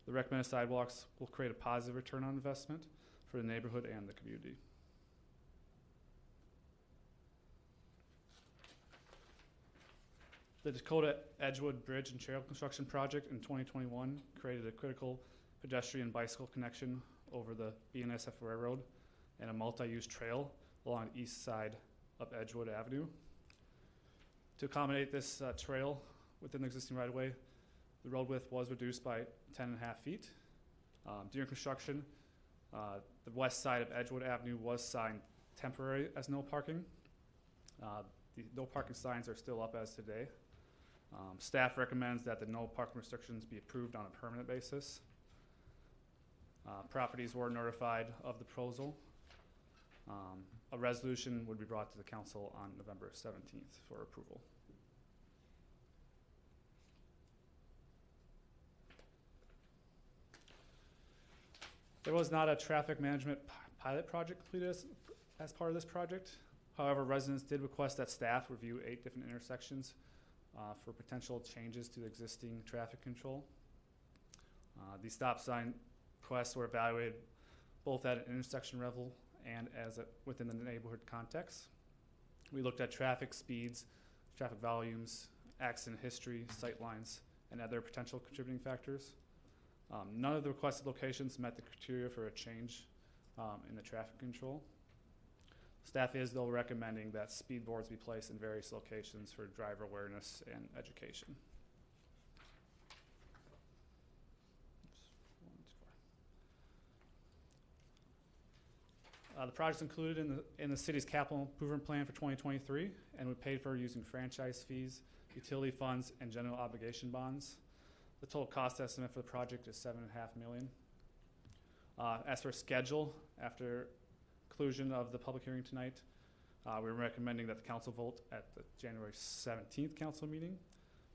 the recommended sidewalks will create a positive return on investment for the neighborhood and the community. The Dakota Edgewood Bridge and Trail Construction Project in 2021 created a critical pedestrian bicycle connection over the BNSF Railroad and a multi-use trail along the east side of Edgewood Avenue. To accommodate this trail within the existing right-of-way, the road width was reduced by 10.5 feet. During construction, the west side of Edgewood Avenue was signed temporary as no parking. The no parking signs are still up as today. Staff recommends that the no parking restrictions be approved on a permanent basis. Properties were notified of the proposal. A resolution would be brought to the council on November 17th for approval. There was not a traffic management pilot project completed as part of this project. However, residents did request that staff review 8 different intersections for potential changes to the existing traffic control. These stop sign requests were evaluated both at an intersection level and within the neighborhood context. We looked at traffic speeds, traffic volumes, accident history, sight lines, and other potential contributing factors. None of the requested locations met the criteria for a change in the traffic control. Staff is, though, recommending that speed boards be placed in various locations for driver awareness and education. The project's included in the city's capital improvement plan for 2023 and we paid for using franchise fees, utility funds, and general obligation bonds. The total cost estimate for the project is $7.5 million. As for schedule, after conclusion of the public hearing tonight, we're recommending that the council vote at the January 17th council meeting.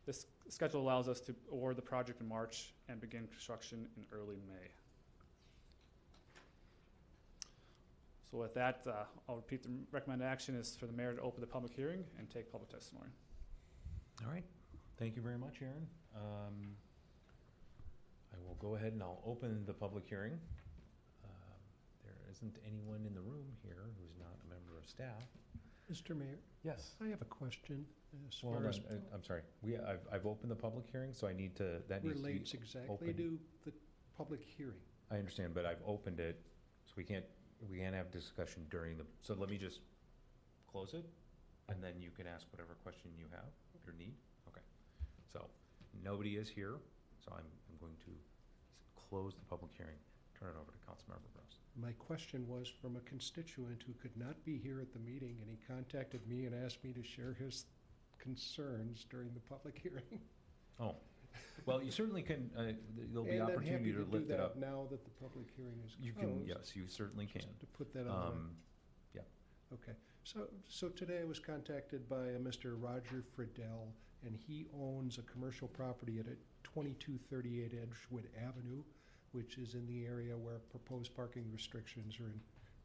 This schedule allows us to award the project in March and begin construction in early May. So with that, I'll repeat the recommended action is for the mayor to open the public hearing and take public testimony. All right. Thank you very much, Aaron. I will go ahead and I'll open the public hearing. There isn't anyone in the room here who's not a member of staff. Mr. Mayor? Yes. I have a question as Well, far as I'm sorry. I've opened the public hearing, so I need to, that needs to be relates exactly open. to the public hearing. I understand, but I've opened it, so we can't have discussion during so let me just close it, and then you can ask whatever question you have or need. Okay. So nobody is here, so I'm going to close the public hearing, turn it over to Councilmember Gross. My question was from a constituent who could not be here at the meeting, and he contacted me and asked me to share his concerns during the public hearing. Oh, well, you certainly can, there'll be And I'm opportunity happy to lift do it that up. now that the public hearing is closed. You can, yes, you certainly can. Just to put that on. Yeah. Okay, so today I was contacted by a Mr. Roger Friedel, and he owns a commercial property at 2238 Edgewood Avenue, which is in the area where proposed parking restrictions are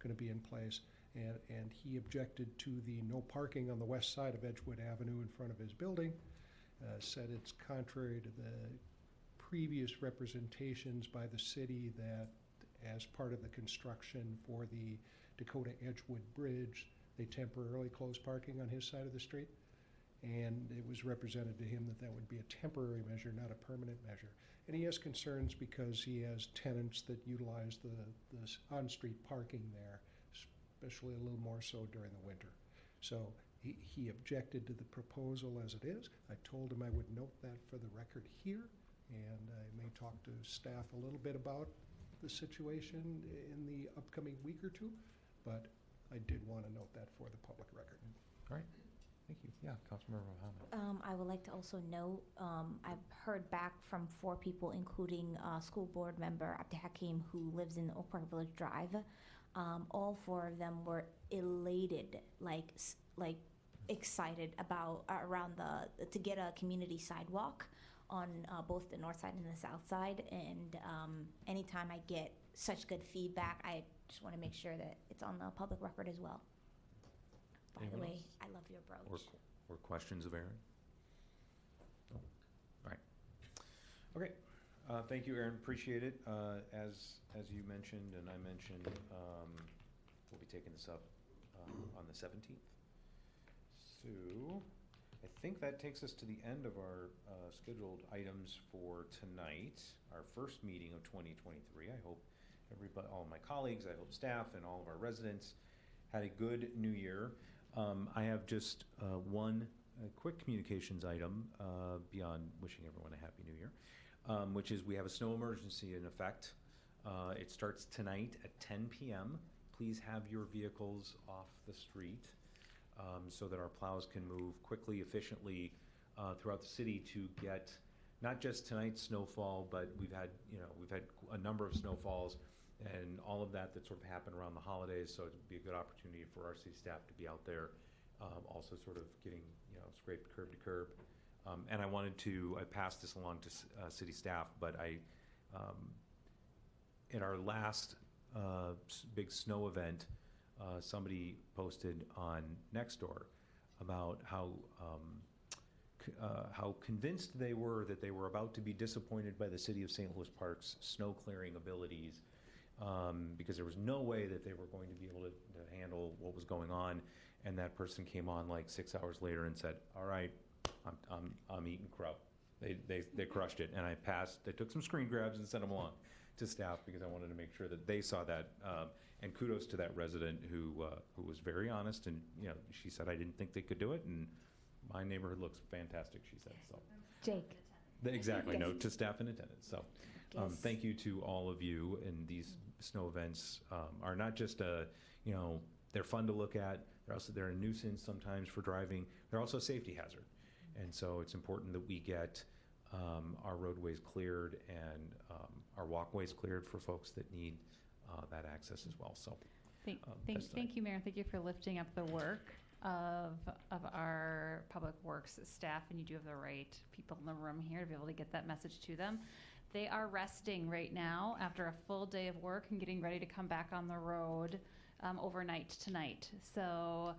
going to be in place. And he objected to the no parking on the west side of Edgewood Avenue in front of his building, said it's contrary to the previous representations by the city that as part of the construction for the Dakota Edgewood Bridge, they temporarily closed parking on his side of the street. And it was represented to him that that would be a temporary measure, not a permanent measure. And he has concerns because he has tenants that utilize the on-street parking there, especially a little more so during the winter. So he objected to the proposal as it is. I told him I would note that for the record here, and I may talk to staff a little bit about the situation in the upcoming week or two, but I did want to note that for the public record. All right. Thank you. Yeah, Councilmember Mohammed. I would like to also note, I've heard back from 4 people, including school board member Abdi Hakim, who lives in Oak Park Village Drive. All 4 of them were elated, like excited about around to get a community sidewalk on both the north side and the south side. And anytime I get such good feedback, I just want to make sure that it's on the public record as well. By Anyone the way, else? I love your brooch. Or questions of Aaron? No? All right. Okay. Thank you, Aaron. Appreciate it. As you mentioned and I mentioned, we'll be taking this up on the 17th. So I think that takes us to the end of our scheduled items for tonight, our first meeting of 2023. I hope everybody, all of my colleagues, I hope staff and all of our residents had a good new year. I have just one quick communications item beyond wishing everyone a happy new year, which is we have a snow emergency in effect. It starts tonight at 10 p.m. Please have your vehicles off the street. so that our plows can move quickly, efficiently throughout the city to get not just tonight's snowfall, but we've had a number of snowfalls and all of that sort of happened around the holidays, so it'd be a good opportunity for our city staff to be out there, also sort of getting, scraped curb to curb. And I passed this along to city staff, but in our last big snow event, somebody posted on Nextdoor about how convinced they were that they were about to be disappointed by the city of St. Louis Park's snow clearing abilities, because there was no way that they were going to be able to handle what was going on. And that person came on like 6 hours later and said, "All right, I'm eating crow." They crushed it, and I took some screen grabs and sent them along to staff because I wanted to make sure that they saw that. And kudos to that resident who was very honest, and she said, "I didn't think they could do it, and my neighborhood looks fantastic," she said. So Jake. exactly, Yes. no, to staff and attendants. So Yes. thank you to all of you. And these snow events are not just they're fun to look at. They're a nuisance sometimes for driving. They're also a safety hazard. And so it's important that we get our roadways cleared and our walkways cleared for folks that need that access as well. So Thank you, Mayor. Thank you for lifting up the work of our public works staff, and you do have the right people in the room here to be able to get that message to them. They are resting right now after a full day of work and getting ready to come back on the road overnight tonight. So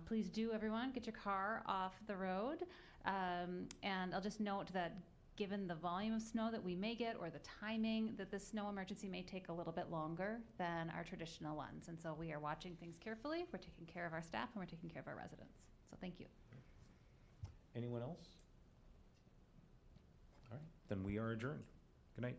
please do, everyone, get your car off the road. And I'll just note that given the volume of snow that we may get or the timing, that the snow emergency may take a little bit longer than our traditional ones. And so we are watching things carefully. We're taking care of our staff and we're taking care of our residents. So thank you. anyone else? All right, then we are adjourned. Good night.